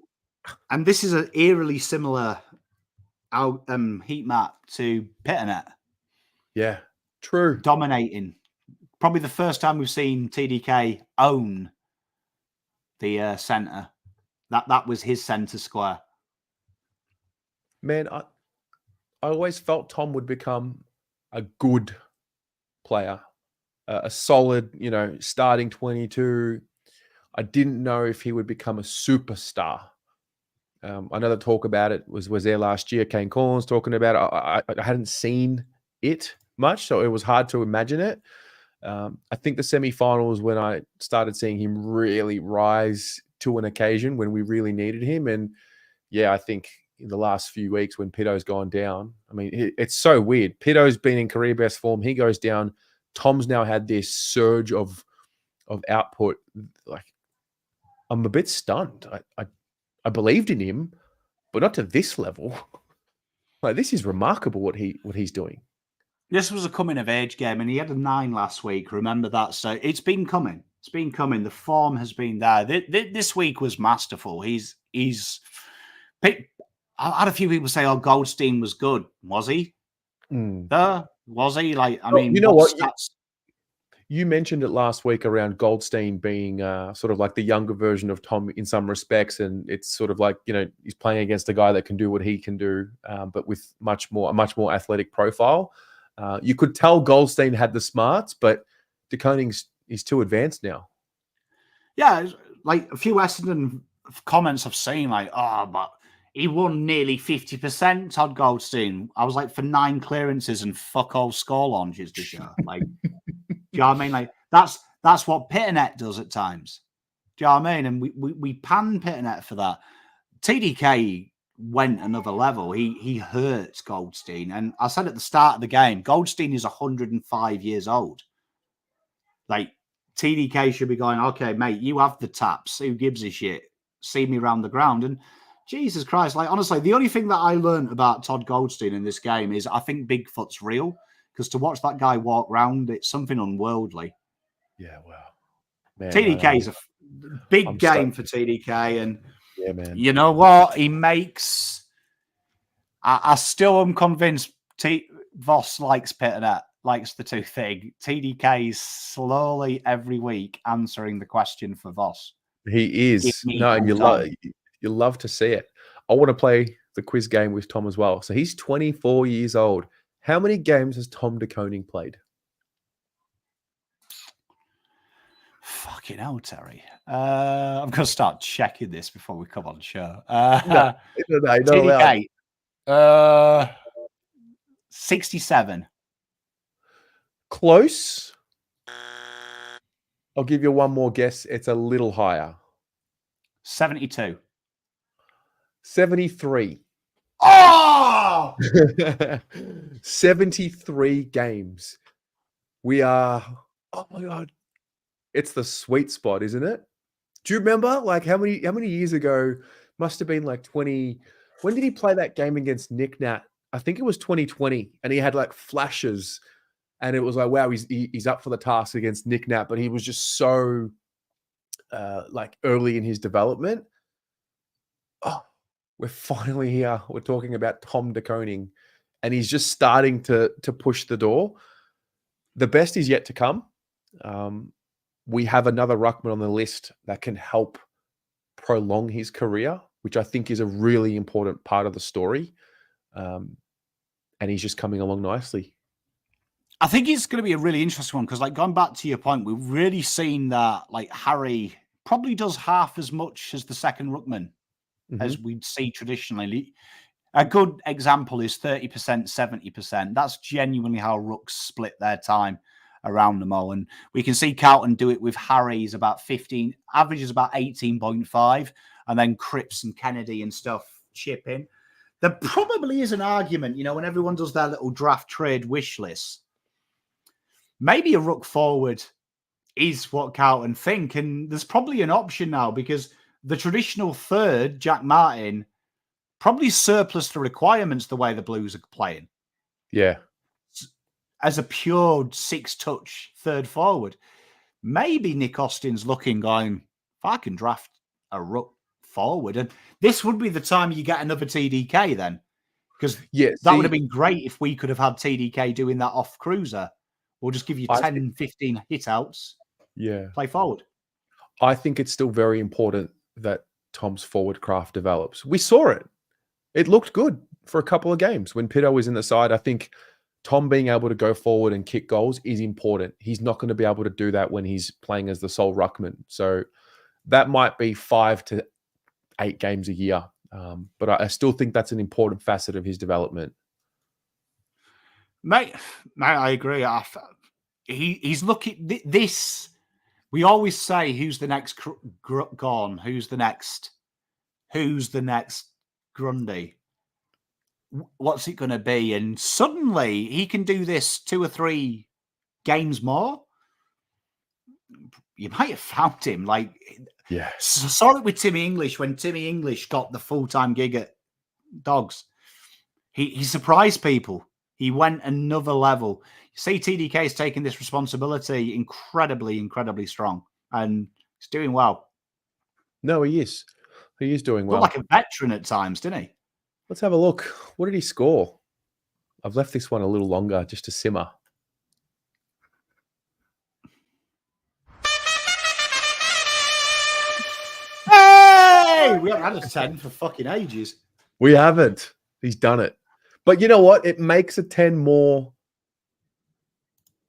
this is an eerily similar heat map to Pitternet. Yeah, true. Dominating. Probably the first time we've seen TDK own the centre. That was his centre square. Man, I always felt Tom would become a good player, a solid, starting 22. I didn't know if he would become a superstar. I know the talk about it was there last year. Kane Collins talking about it. I hadn't seen it much, so it was hard to imagine it. I think the semi-finals when I started seeing him really rise to an occasion when we really needed him. And yeah, I think in the last few weeks when Pito's gone down, I mean, it's so weird. Pito's been in career best form. He goes down. Tom's now had this surge of output. Like, I'm a bit stunned. I believed in him, but not to this level. Like, this is remarkable what he's doing. This was a coming of age game, and he had a 9 last week. Remember that? So it's been coming. It's been coming. The form has been there. This week was masterful. He's. I had a few people say, "Oh, Goldstein was good." Was he? Was he? Like, I mean, you know what? Stats? You mentioned it last week around Goldstein being sort of like the younger version of Tom in some respects, and it's sort of like he's playing against a guy that can do what he can do, but with a much more athletic profile. You could tell Goldstein had the smarts, but de Koning's is too advanced now. Yeah, like a few Essendon comments I've seen, like, "Oh, but he won nearly 50%, Todd Goldstein." I was like, for 9 clearances and fuck all score launches this year. Like, do you know what I mean? Like, that's what Pitternet does at times. Do you know what I mean? And we pan Pitternet for that. TDK went another level. He hurts Goldstein. And I said at the start of the game, Goldstein is 105 years old. Like, TDK should be going, "Okay, mate, you have the taps. Who gives a shit? See me around the ground." And Jesus Christ, like, honestly, the only thing that I learned about Todd Goldstein in this game is I think Bigfoot's real, because to watch that guy walk round, it's something unworldly. Yeah, wow. Man, TDK is a big game for TDK. And yeah, man, you know what? He makes... I still am convinced Voss likes Pitternet, likes the two thing. TDK is slowly every week answering the question for Voss. He is. No, and you love to see it. I want to play the quiz game with Tom as well. So he's 24 years old. How many games has Tom de Koning played? Fucking hell, Terry. I'm going to start checking this before we come on the show. No, TDK. 67. Close. I'll give you one more guess. It's a little higher. 72. 73. Oh! 73 games. We are, oh my God. It's the sweet spot, isn't it? Do you remember like how many years ago? Must have been like 20. When did he play that game against Nick Nat? I think it was 2020, and he had like flashes, and it was like, wow, he's up for the task against Nick Nat, but he was just so like early in his development. Oh, we're finally here. We're talking about Tom de Koning, and he's just starting to push the door. The best is yet to come. We have another ruckman on the list that can help prolong his career, which I think is a really important part of the story. And he's just coming along nicely. I think it's going to be a really interesting one because, like, going back to your point, we've really seen that, like, Harry probably does half as much as the second ruckman as we'd see traditionally. A good example is 30%, 70%. That's genuinely how Rucks split their time around them all. And we can see Carlton do it with Harry's about 15, averages about 18.5, and then Cripps and Kennedy and stuff chip in. There probably is an argument, when everyone does their little draft trade wish list, maybe a ruck forward is what Carlton think. And there's probably an option now because the traditional third, Jack Martin, probably surplus the requirements the way the Blues are playing. Yeah. As a pure 6-touch third forward. Maybe Nick Austin's looking, going, if I can draft a ruck forward, and this would be the time you get another TDK then. Because that would have been great if we could have had TDK doing that off cruiser. We'll just give you 10, 15 hit outs. Yeah. Play forward. I think it's still very important that Tom's forward craft develops. We saw it. It looked good for a couple of games when Pitto was in the side. I think Tom being able to go forward and kick goals is important. He's not going to be able to do that when he's playing as the sole ruckman. So that might be 5 to 8 games a year. But I still think that's an important facet of his development. Mate, I agree. He's looking this. We always say, "Who's the next Gone? Who's the next Grundy? What's it going to be?" And suddenly he can do this 2 or 3 games more. You might have found him. Yeah. Saw it with Timmy English when Timmy English got the full-time gig at Dogs. He surprised people. He went another level. You see, TDK is taking this responsibility incredibly, incredibly strong, and he's doing well. No, he is. He is doing well. Looked like a veteran at times, didn't he? Let's have a look. What did he score? I've left this one a little longer just to simmer. Hey! We haven't had a 10 for fucking ages. We haven't. He's done it. But you know what? It makes a 10 more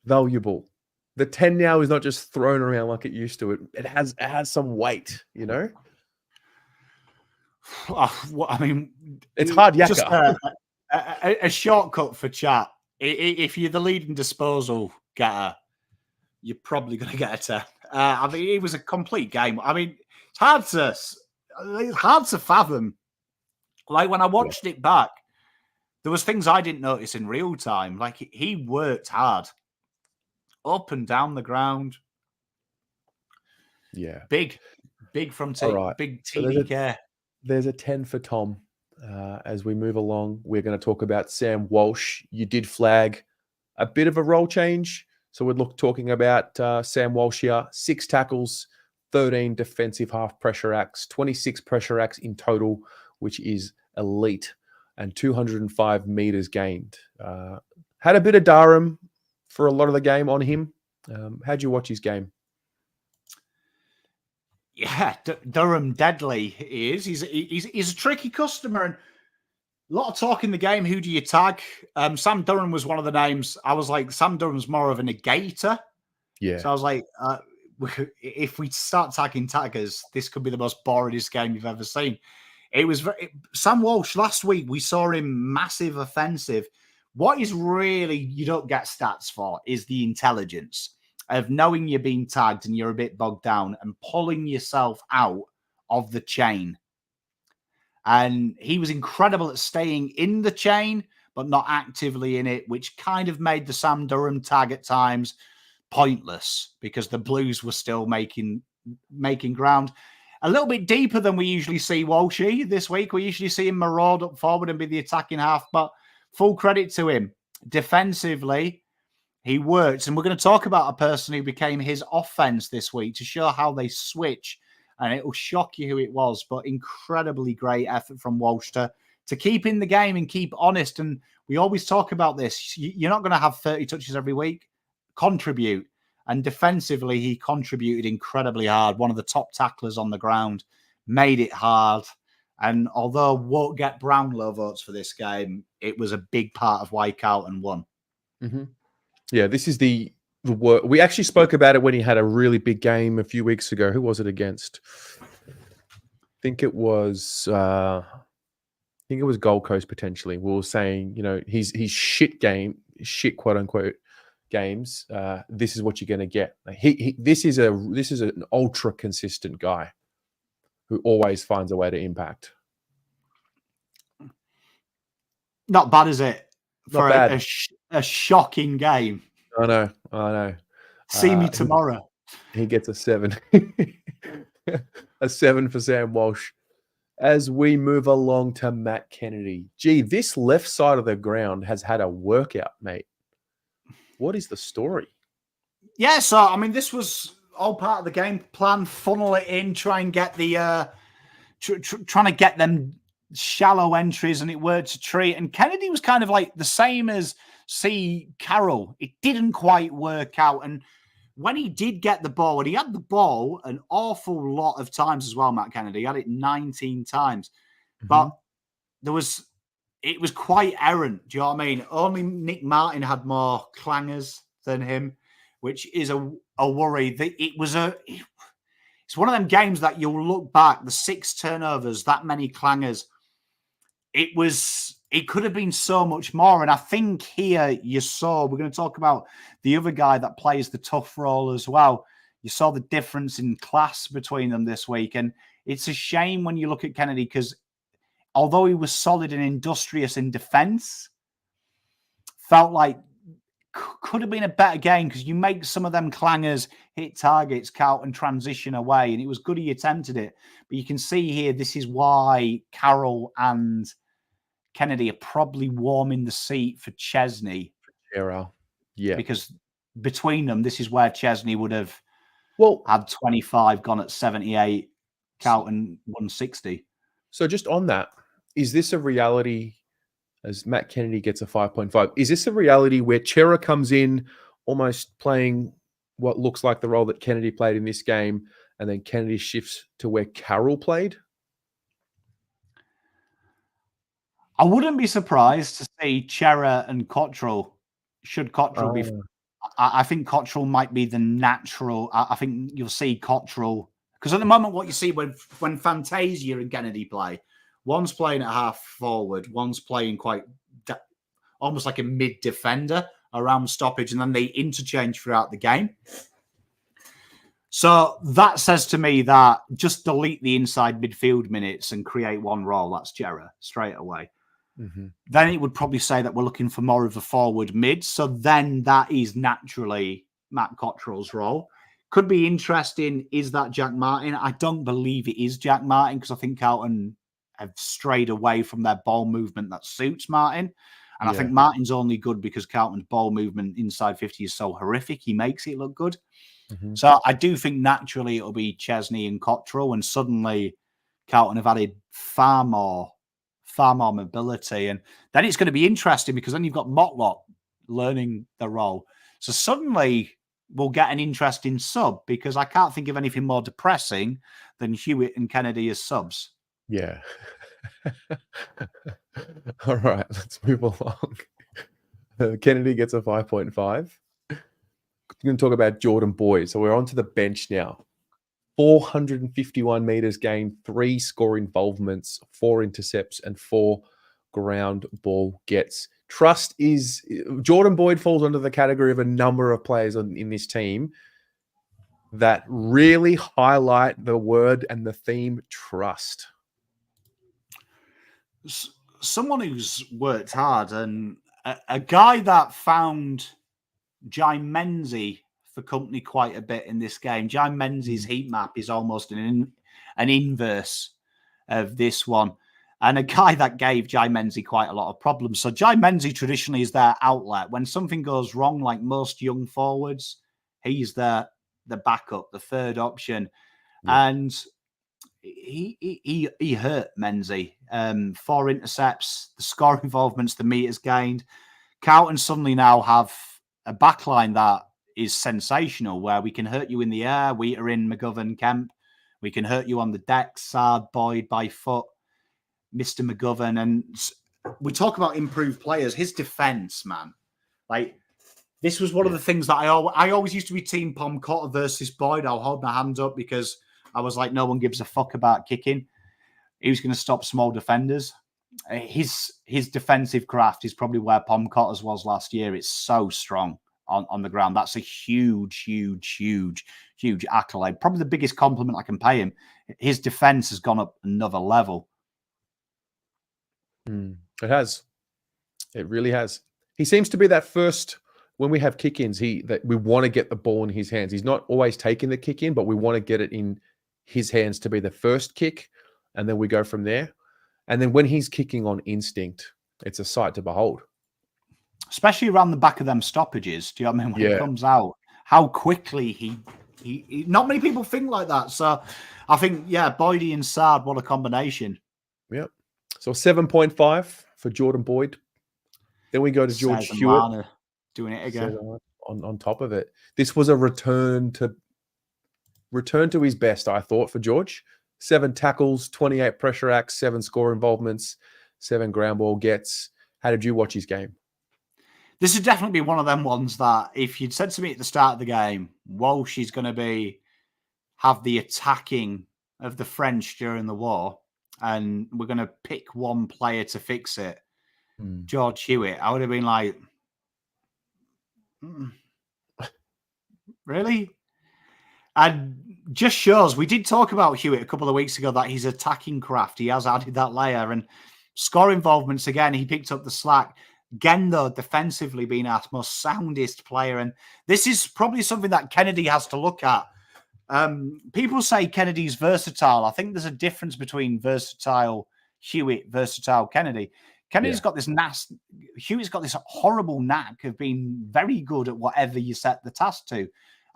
valuable. The 10 now is not just thrown around like it used to. It has some weight, you know? I mean, it's hard yakka. Just a shortcut for chat. If you're the leading disposal getter, you're probably going to get a 10. I mean, it was a complete game. I mean, it's hard to fathom. Like when I watched it back, there was things I didn't notice in real time. Like he worked hard, up and down the ground. Yeah, big from right. Big TDK. There's a 10 for Tom. As we move along, we're going to talk about Sam Walsh. You did flag a bit of a role change. So we're talking about Sam Walsh here. 6 tackles, 13 defensive half pressure acts, 26 pressure acts in total, which is elite, and 205 meters gained. Had a bit of Durham for a lot of the game on him. How'd you watch his game? Yeah, Durham deadly he is. He's a tricky customer, and a lot of talk in the game. Who do you tag? Sam Durham was one of the names. I was like, Sam Durham's more of a negator. Yeah. So I was like, if we start tagging taggers, this could be the most boringest game you've ever seen. It was Sam Walsh last week. We saw him massive offensive. What is really you don't get stats for is the intelligence of knowing you're being tagged and you're a bit bogged down and pulling yourself out of the chain. And he was incredible at staying in the chain, but not actively in it, which kind of made the Sam Durham tag at times pointless because the Blues were still making ground. A little bit deeper than we usually see Walshy this week. We usually see him maraud up forward and be the attacking half, but full credit to him. Defensively, he worked. And we're going to talk about a person who became his offense this week to show how they switch. And it will shock you who it was, but incredibly great effort from Walsh to keep in the game and keep honest. And we always talk about this. You're not going to have 30 touches every week. Contribute. And defensively, he contributed incredibly hard. One of the top tacklers on the ground, made it hard. And although won't get Brownlow votes for this game, it was a big part of why Carlton won. Mm-hmm. Yeah, this is the work. We actually spoke about it when he had a really big game a few weeks ago. Who was it against? I think it was Gold Coast potentially. We were saying, you know, his shit quote unquote games. This is what you're going to get. This is an ultra consistent guy who always finds a way to impact. Not bad, is it? Not for bad. A shocking game. I know. See me tomorrow. He gets a 7. A 7 for Sam Walsh. As we move along to Matt Kennedy. Gee, this left side of the ground has had a workout, mate. What is the story? Yeah, so, I mean, this was all part of the game plan. Funnel it in, try and get the... trying to get them shallow entries, and it worked a treat. And Kennedy was kind of like the same as, Carroll. It didn't quite work out. And when he did get the ball, and he had the ball an awful lot of times as well, Matt Kennedy. He had it 19 times. But it was quite errant. Do you know what I mean? Only Nick Martin had more clangers than him, which is a worry. It's one of them games that you'll look back, the 6 turnovers, that many clangers. It could have been so much more. And I think here you saw, we're going to talk about the other guy that plays the tough role as well. You saw the difference in class between them this week. And it's a shame when you look at Kennedy, because although he was solid and industrious in defence, felt like could have been a better game, because you make some of them clangers hit targets, count and transition away. And it was good he attempted it. But you can see here, this is why Carroll and Kennedy are probably warming the seat for Chesney. Yeah. Because between them, this is where Chesney would have had 25, gone at 78, Carlton 160. So just on that, is this a reality as Matt Kennedy gets a 5.5? Is this a reality where Chera comes in almost playing what looks like the role that Kennedy played in this game, and then Kennedy shifts to where Carroll played? I wouldn't be surprised to see Chera and Cottrell. Should Cottrell be... I think Cottrell might be the natural... I think you'll see Cottrell... Because at the moment, what you see when Fantasia and Kennedy play, one's playing at half forward, one's playing almost like a mid defender around stoppage, and then they interchange throughout the game. So that says to me that just delete the inside midfield minutes and create one role. That's Chera straight away. Then it would probably say that we're looking for more of a forward mid. So then that is naturally Matt Cottrell's role. Could be interesting. Is that Jack Martin? I don't believe it is Jack Martin, because I think Carlton have strayed away from their ball movement that suits Martin. And I think Martin's only good because Carlton's ball movement inside 50 is so horrific. He makes it look good. So I do think naturally it'll be Chesney and Cottrell, and suddenly Carlton have added far more mobility. And then it's going to be interesting, because then you've got Motlop learning the role. So suddenly we'll get an interesting sub, because I can't think of anything more depressing than Hewett and Kennedy as subs. Yeah. All right, let's move along. Kennedy gets a 5.5. We're going to talk about Jordan Boyd. So we're onto the bench now. 451 meters gained, 3 score involvements, 4 intercepts, and 4 ground ball gets. Jordan Boyd falls under the category of a number of players in this team that really highlight the word and the theme trust. Someone who's worked hard, and a guy that found Jai Menzies for company quite a bit in this game. Jai Menzies' heat map is almost an inverse of this one. And a guy that gave Jai Menzies quite a lot of problems. So Jai Menzies traditionally is their outlet. When something goes wrong, like most young forwards, he's the backup, the third option. Yeah. And he hurt Menzies. 4 intercepts, the score involvements, the meters gained. Carlton suddenly now have a backline that is sensational, where we can hurt you in the air, Weitering, McGovern, Kemp. We can hurt you on the deck, Saad, Boyd, by foot, Mr. McGovern. And we talk about improved players. His defense, man. Like, this was one of the things that I always used to be team Cincotta versus Boyd. I'll hold my hand up, because I was like, no one gives a fuck about kicking. He was going to stop small defenders. His defensive craft is probably where Cincotta's was last year. It's so strong on the ground. That's a huge accolade. Probably the biggest compliment I can pay him. His defense has gone up another level. It has. It really has. He seems to be that first, when we have kick-ins, that we want to get the ball in his hands. He's not always taking the kick in, but we want to get it in his hands to be the first kick, and then we go from there. And then when he's kicking on instinct, it's a sight to behold. Especially around the back of them stoppages. Do you know what I mean? When he comes out, how quickly he not many people think like that. So I think, Boydie and Saad, what a combination. Yep. So 7.5 for Jordan Boyd. Then we go to George Hewett. Doing it again. on top of it. This was a return to his best, I thought, for George. 7 tackles, 28 pressure acts, 7 score involvements, 7 ground ball gets. How did you watch his game? This would definitely be one of them ones that if you'd said to me at the start of the game, Walsh is going to have the attacking of the French during the war, and we're going to pick one player to fix it, George Hewett, I would have been like, really? And just shows, we did talk about Hewett a couple of weeks ago, that his attacking craft, he has added that layer, and score involvements, again, he picked up the slack. Again, though, defensively being our most soundest player. And this is probably something that Kennedy has to look at. People say Kennedy's versatile. I think there's a difference between versatile Hewett, versatile Kennedy. Kennedy's got this Hewett's got this horrible knack of being very good at whatever you set the task to.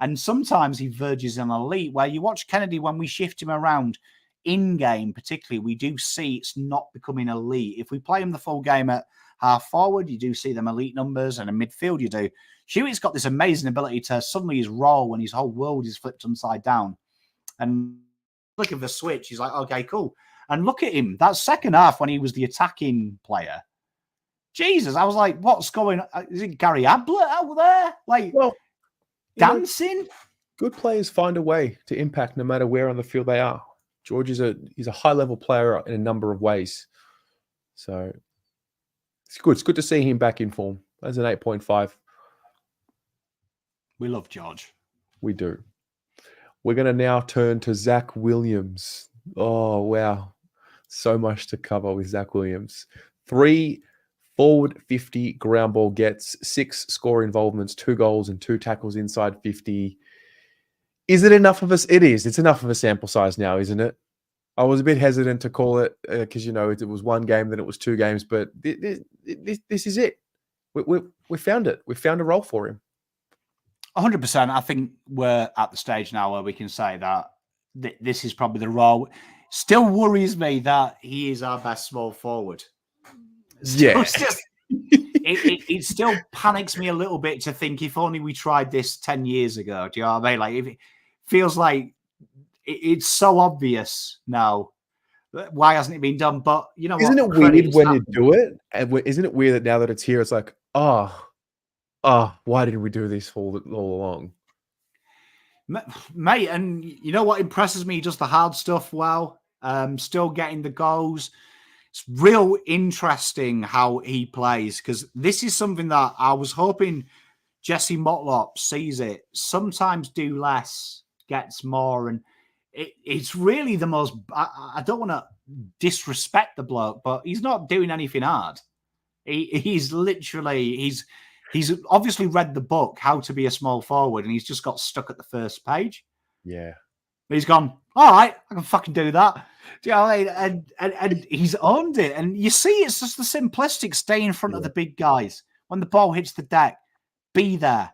And sometimes he verges on elite, where you watch Kennedy, when we shift him around in-game particularly, we do see it's not becoming elite. If we play him the full game at half forward, you do see them elite numbers, and in midfield you do. Hewett's got this amazing ability to suddenly his role when his whole world is flipped upside down. And look at the switch, he's like, okay, cool. And look at him, that second half when he was the attacking player. Jesus, I was like, what's going on? Is it Gary Ablett out there? Like, well, dancing? Good players find a way to impact no matter where on the field they are. George he's a high-level player in a number of ways. So it's good. It's good to see him back in form. That's an 8.5. We love George. We do. We're going to now turn to Zach Williams. Oh, wow. So much to cover with Zach Williams. 3 forward 50 ground ball gets, 6 score involvements, 2 goals and 2 tackles inside 50. Is it enough of us? It is. It's enough of a sample size now, isn't it? I was a bit hesitant to call it because, it was 1 game, then it was 2 games, but this is it. We found it. We found a role for him. 100%. I think we're at the stage now where we can say that this is probably the role. Still worries me that he is our best small forward. It still panics me a little bit to think if only we tried this 10 years ago. Do you know what I mean? Like, if it feels like it's so obvious now. Why hasn't it been done? But isn't it weird when you do it? And isn't it weird that now that it's here, it's like, why didn't we do this all along? Mate, and you know what impresses me? Just the hard stuff well. Still getting the goals. It's real interesting how he plays, because this is something that I was hoping Jesse Motlop sees it. Sometimes do less, gets more. And it's really the most... I don't want to disrespect the bloke, but he's not doing anything hard. He's literally... He's obviously read the book, How to Be a Small Forward, and he's just got stuck at the first page. Yeah. He's gone, all right, I can fucking do that. Do you know what I mean? And he's owned it. And you see, it's just the simplistic stay in front of the big guys. When the ball hits the deck, be there.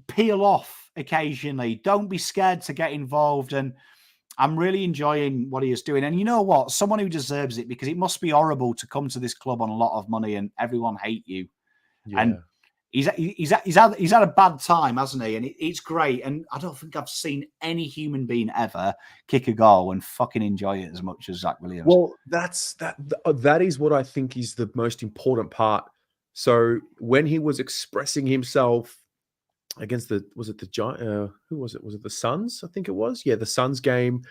Peel off occasionally. Don't be scared to get involved. And I'm really enjoying what he is doing. And you know what? Someone who deserves it, because it must be horrible to come to this club on a lot of money and everyone hate you. Yeah. And he's had a bad time, hasn't he? And it's great. And I don't think I've seen any human being ever kick a goal and fucking enjoy it as much as Zach Williams. Well, that is what I think is the most important part. So when he was expressing himself against who was it? Was it the Suns? I think it was. Yeah, the Suns game.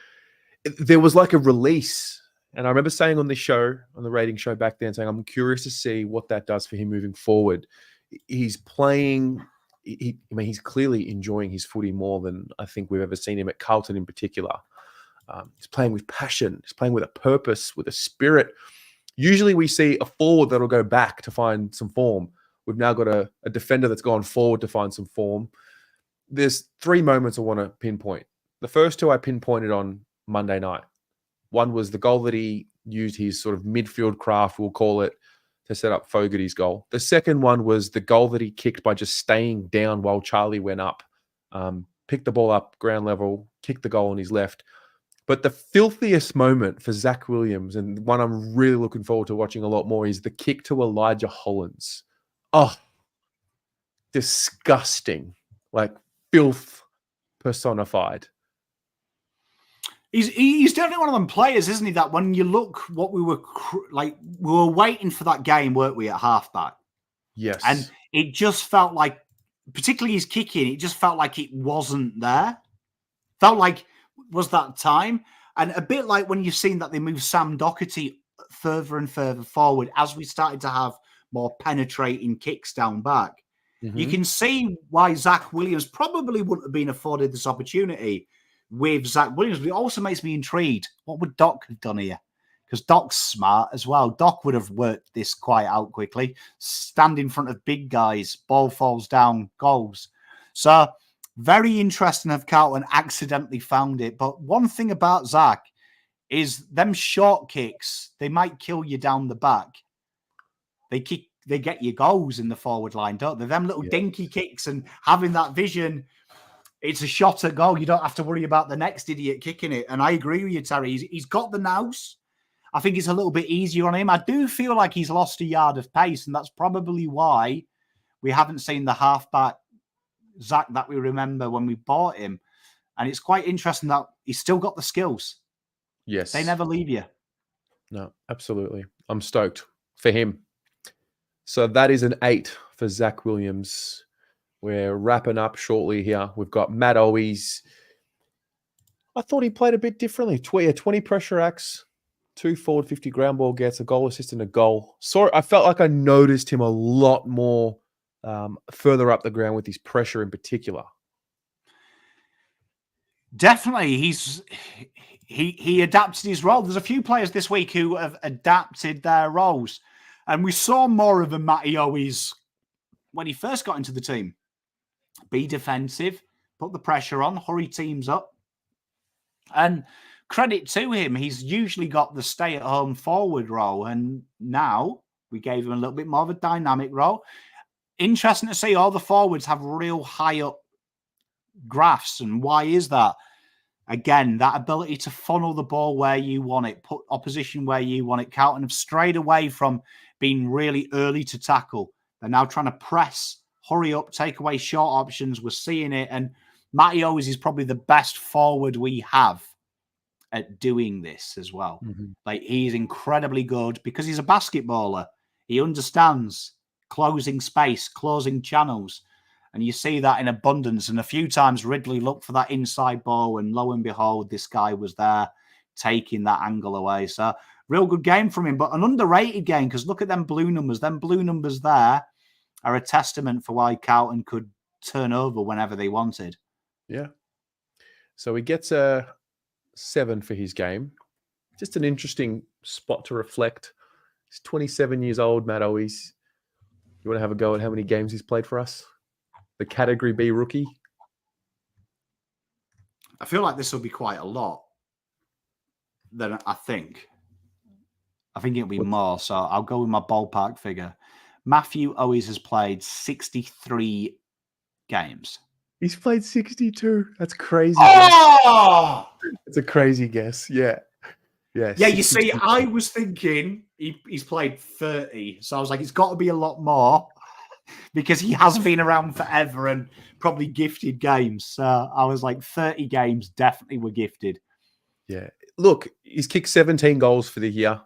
There was like a release. And I remember saying on this show, on the rating show back then, saying, I'm curious to see what that does for him moving forward. He's playing, he's clearly enjoying his footy more than I think we've ever seen him at Carlton in particular. He's playing with passion. He's playing with a purpose, with a spirit. Usually we see a forward that'll go back to find some form. We've now got a defender that's gone forward to find some form. There's 3 moments I want to pinpoint. The first 2 I pinpointed on Monday night. One was the goal that he used his sort of midfield craft, we'll call it, to set up Fogarty's goal. The second one was the goal that he kicked by just staying down while Charlie went up. Picked the ball up ground level, kicked the goal on his left. But the filthiest moment for Zach Williams, and one I'm really looking forward to watching a lot more, is the kick to Elijah Hollands. Oh, disgusting, like filth personified. He's definitely one of them players, isn't he? That when you look, what we were waiting for that game, weren't we, at halfback? Yes, and it just felt like, particularly his kicking, it just felt like it wasn't there. Felt like was that time, and a bit like when you've seen that they moved Sam Doherty further and further forward as we started to have more penetrating kicks down back. Mm-hmm. You can see why Zach Williams probably wouldn't have been afforded this opportunity with Zach Williams, but it also makes me intrigued. What would Doc have done here? Because Doc's smart as well. Doc would have worked this quite out quickly. Stand in front of big guys, ball falls down, goals. So very interesting if Carlton accidentally found it. But one thing about Zach is them short kicks, they might kill you down the back. They get you goals in the forward line, don't they? Them little dinky kicks and having that vision, it's a shot at goal. You don't have to worry about the next idiot kicking it. And I agree with you, Terry. He's got the nous. I think it's a little bit easier on him. I do feel like he's lost a yard of pace, and that's probably why we haven't seen the halfback Zach that we remember when we bought him. And it's quite interesting that he's still got the skills. Yes. They never leave you. No, absolutely. I'm stoked for him. So that is an 8 for Zach Williams. We're wrapping up shortly here. We've got Matt Owies. I thought he played a bit differently. 20 pressure acts, 2 forward 50 ground ball gets, a goal assist and a goal. I felt like I noticed him a lot more further up the ground with his pressure in particular. Definitely. He adapted his role. There's a few players this week who have adapted their roles. And we saw more of a Matty Owies when he first got into the team. Be defensive, put the pressure on, hurry teams up. And credit to him, he's usually got the stay-at-home forward role. And now we gave him a little bit more of a dynamic role. Interesting to see all the forwards have real high-up graphs. And why is that? Again, that ability to funnel the ball where you want it, put opposition where you want it. Carlton have strayed away from being really early to tackle. They're now trying to press, hurry up, take away short options. We're seeing it. And Matty Owies is probably the best forward we have at doing this as well. Mm-hmm. Like, he's incredibly good because he's a basketballer. He understands closing space, closing channels. And you see that in abundance. And a few times Ridley looked for that inside ball, and lo and behold, this guy was there taking that angle away. So real good game from him, but an underrated game, because look at them blue numbers. Them blue numbers there are a testament for why Carlton could turn over whenever they wanted. Yeah. So he gets a 7 for his game. Just an interesting spot to reflect. He's 27 years old, Matt Owies. You want to have a go at how many games he's played for us? The Category B rookie? I feel like this will be quite a lot. Then I think it'll be more. So I'll go with my ballpark figure. Matthew Owies has played 63 games. He's played 62. That's crazy. Oh! It's a crazy guess. Yeah. Yeah, 62. You see, I was thinking he's played 30. So I was like, it's got to be a lot more because he has been around forever and probably gifted games. So I was like, 30 games definitely were gifted. Yeah. Look, he's kicked 17 goals for the year.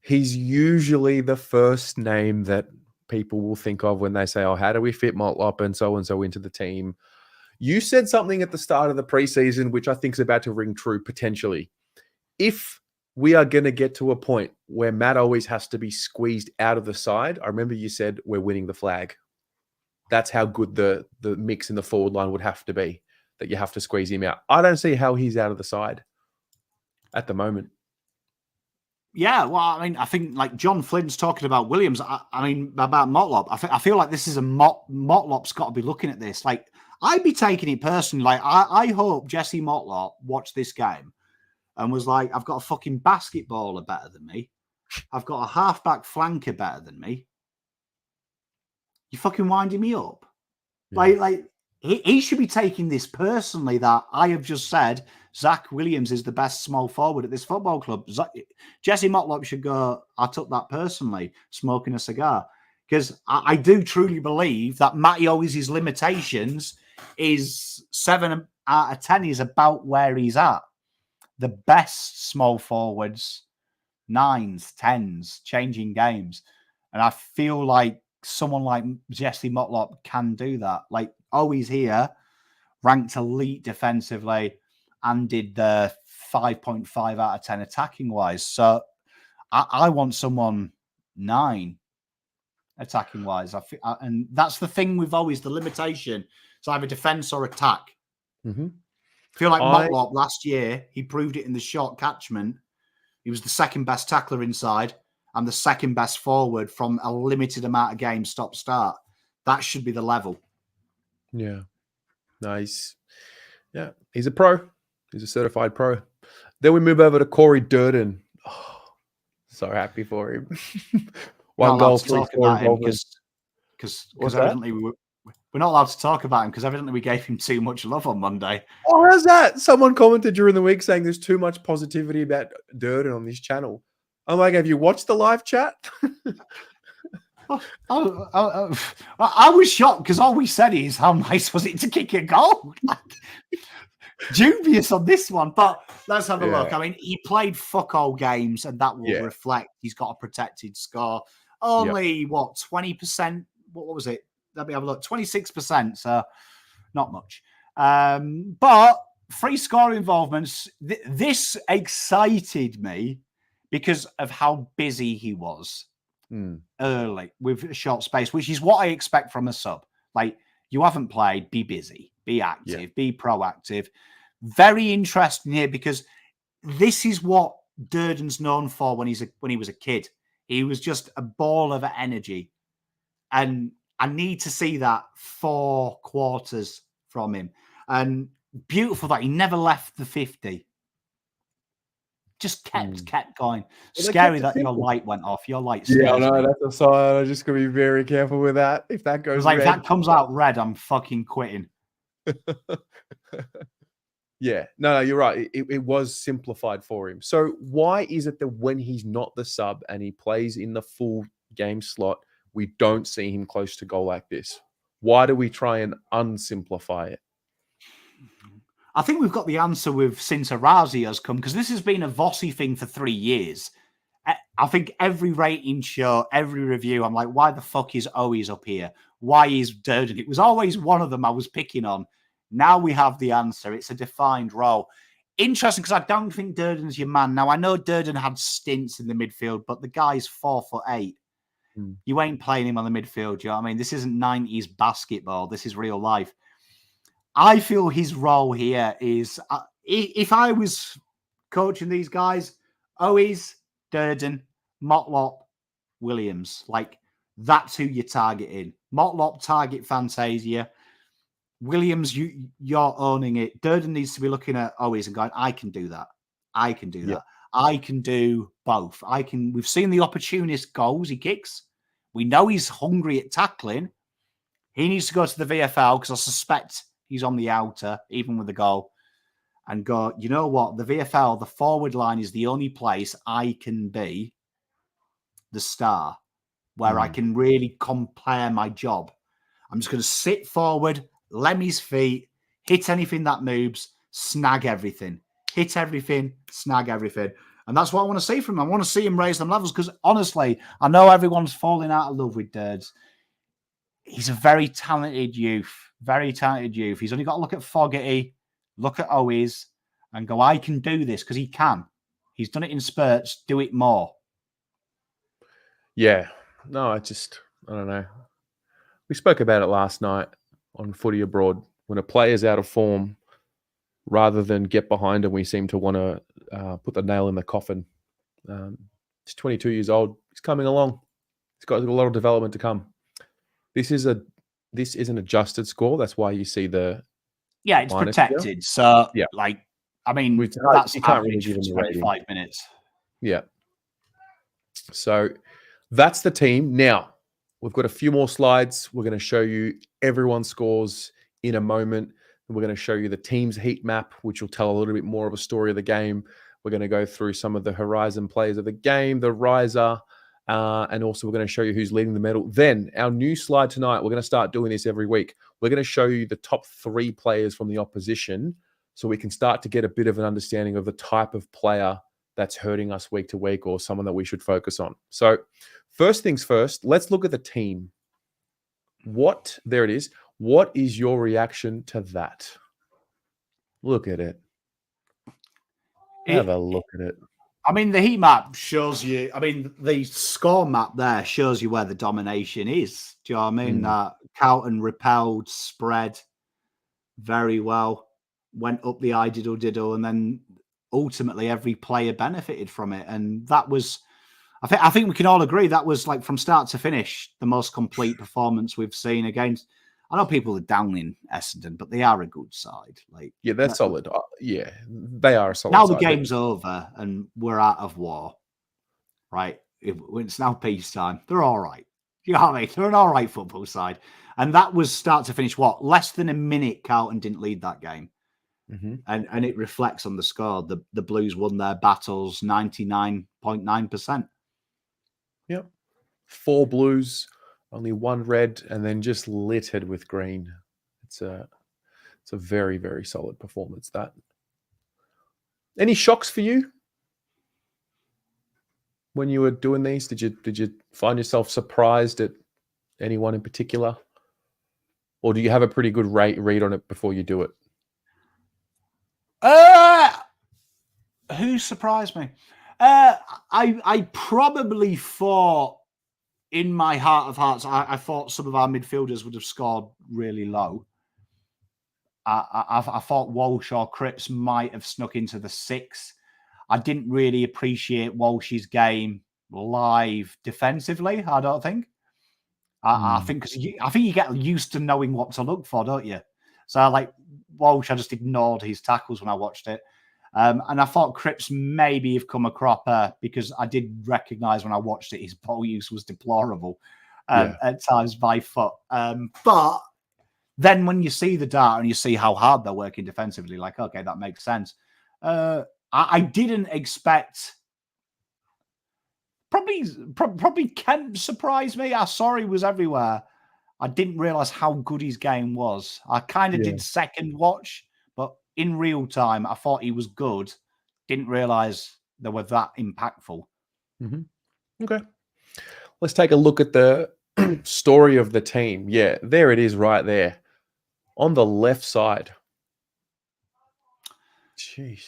He's usually the first name that people will think of when they say, oh, how do we fit Motlop and so into the team? You said something at the start of the preseason, which I think is about to ring true potentially. If we are going to get to a point where Matt always has to be squeezed out of the side, I remember you said we're winning the flag. That's how good the mix in the forward line would have to be, that you have to squeeze him out. I don't see how he's out of the side at the moment. Yeah, well, I mean, I think like John Flynn's talking about Williams. I mean, about Motlop. I feel like this is a Motlop's got to be looking at this. Like, I'd be taking it personally. Like, I hope Jesse Motlop watched this game and was like, I've got a fucking basketballer better than me. I've got a halfback flanker better than me. You fucking winding me up. Yeah. Like he should be taking this personally, that I have just said Zach Williams is the best small forward at this football club. Jesse Motlop should go, I took that personally, smoking a cigar. Because I do truly believe that Matty Owies' limitations is 7 out of 10 is about where he's at. The best small forwards, 9s, 10s, changing games. And I feel like someone like Jesse Motlop can do that. Like Owies here, ranked elite defensively and did the 5.5 out of 10 attacking wise. So I want someone 9 attacking wise. And that's the thing with Owies, the limitation. It's either defense or attack. Mm-hmm. I feel like Motlop last year, he proved it in the short catchment. He was the second best tackler inside and the second best forward from a limited amount of games stop-start. That should be the level. Yeah. Nice. Yeah. He's a pro. He's a certified pro. Then we move over to Corey Durdin. Oh, so happy for him. One goal, 3 score involvements. Because evidently we're not allowed to talk about him because evidently we gave him too much love on Monday. Oh, how's that? Someone commented during the week saying there's too much positivity about Durdin on this channel. I'm like, have you watched the live chat? I was shocked because all we said is how nice was it to kick a goal? Dubious on this one, but let's have a look. I mean, he played fuck all games and that will reflect he's got a protected score. Only, 20%? What was it? Let me have a look. 26%, so not much. But free score involvements, this excited me because of how busy he was early with a short space, which is what I expect from a sub. Like, you haven't played, be busy, be active, be proactive. Very interesting here because this is what Durdin's known for when he was a kid. He was just a ball of energy. And I need to see that 4 quarters from him. And beautiful that he never left the 50. Just kept going. Well, scary that your light went off. Your light. Yeah, I know. That's a sign. I'm just going to be very careful with that. If that goes like, red. If that comes out red, I'm fucking quitting. Yeah. No, you're right. It was simplified for him. So why is it that when he's not the sub and he plays in the full game slot, we don't see him close to goal like this? Why do we try and unsimplify it? I think we've got the answer with since Arazi has come, because this has been a Vossi thing for 3 years. I think every rating show, every review, I'm like, why the fuck is Owies up here? Why is Durdin? It was always one of them I was picking on. Now we have the answer. It's a defined role. Interesting, because I don't think Durdin's your man. Now, I know Durdin had stints in the midfield, but the guy's 4'8". You ain't playing him on the midfield, you know what I mean? This isn't 90s basketball. This is real life. I feel his role here is, if I was coaching these guys, Owies, Durdin, Motlop, Williams, like that's who you're targeting. Motlop, target Fantasia. Williams, you're owning it. Durdin needs to be looking at Owies and going, I can do that. I can do that. I can do both. We've seen the opportunist goals he kicks. We know he's hungry at tackling. He needs to go to the VFL because I suspect he's on the outer, even with the goal, and go, you know what? The VFL, the forward line is the only place I can be the star, where I can really compare my job. I'm just going to sit forward, lem his feet, hit anything that moves, snag everything. Hit everything, snag everything. And that's what I want to see from him. I want to see him raise them levels because, honestly, I know everyone's falling out of love with Durds. He's a very talented youth. Very talented youth. He's only got to look at Fogarty, look at Owies, and go, I can do this, because he can. He's done it in spurts. Do it more. Yeah. No, I don't know. We spoke about it last night on Footy Abroad. When a player's out of form, rather than get behind him, we seem to want to put the nail in the coffin. He's 22 years old. He's coming along. He's got a lot of development to come. This is an adjusted score. That's why you see the it's protected. Here. So, yeah, like, I mean, that's you can't really give him 25 minutes. Yeah. So that's the team. Now we've got a few more slides. We're going to show you everyone's scores in a moment. We're going to show you the team's heat map, which will tell a little bit more of a story of the game. We're going to go through some of the Horizon players of the game, the riser, And also, we're going to show you who's leading the medal. Then, our new slide tonight, we're going to start doing this every week. We're going to show you the top 3 players from the opposition so we can start to get a bit of an understanding of the type of player that's hurting us week to week or someone that we should focus on. So, first things first, let's look at the team. There it is. What is your reaction to that? Look at it. Have a look at it. I mean, the heat map shows you, the score map there shows you where the domination is. Do you know what I mean? Carlton repelled, spread very well, went up the diddle, and then ultimately every player benefited from it. And that was, I think we can all agree, that was like from start to finish, the most complete performance we've seen against. I know people are downing Essendon, but they are a good side. Yeah, they're solid. Yeah, they are a solid now side. Now the game's over and we're out of war, right? It's now peacetime. They're all right. You know what I mean? They're an all right football side. And that was start to finish, less than a minute Carlton didn't lead that game. And it reflects on the score. The Blues won their battles 99.9%. Yep. 4 Blues, only 1 red, and then just littered with green. It's a very, very solid performance. That. Any shocks for you when you were doing these? Did you find yourself surprised at anyone in particular, or do you have a pretty good read on it before you do it? Who surprised me? I probably thought, in my heart of hearts, I thought some of our midfielders would have scored really low. I thought Walsh or Cripps might have snuck into the 6. I didn't really appreciate Walsh's game live defensively, I don't think. I think you get used to knowing what to look for, don't you? So like Walsh, I just ignored his tackles when I watched it. And I thought Cripps maybe have come a cropper because I did recognise when I watched it his ball use was deplorable at times by foot. But then when you see the data and you see how hard they're working defensively, like, okay, that makes sense. I didn't expect... Probably Kemp surprised me. I saw he was everywhere. I didn't realise how good his game was. I kind of did second watch, but in real time, I thought he was good. Didn't realise they were that impactful. Okay. Let's take a look at the story of the team. Yeah, there it is right there. On the left side. Jeez.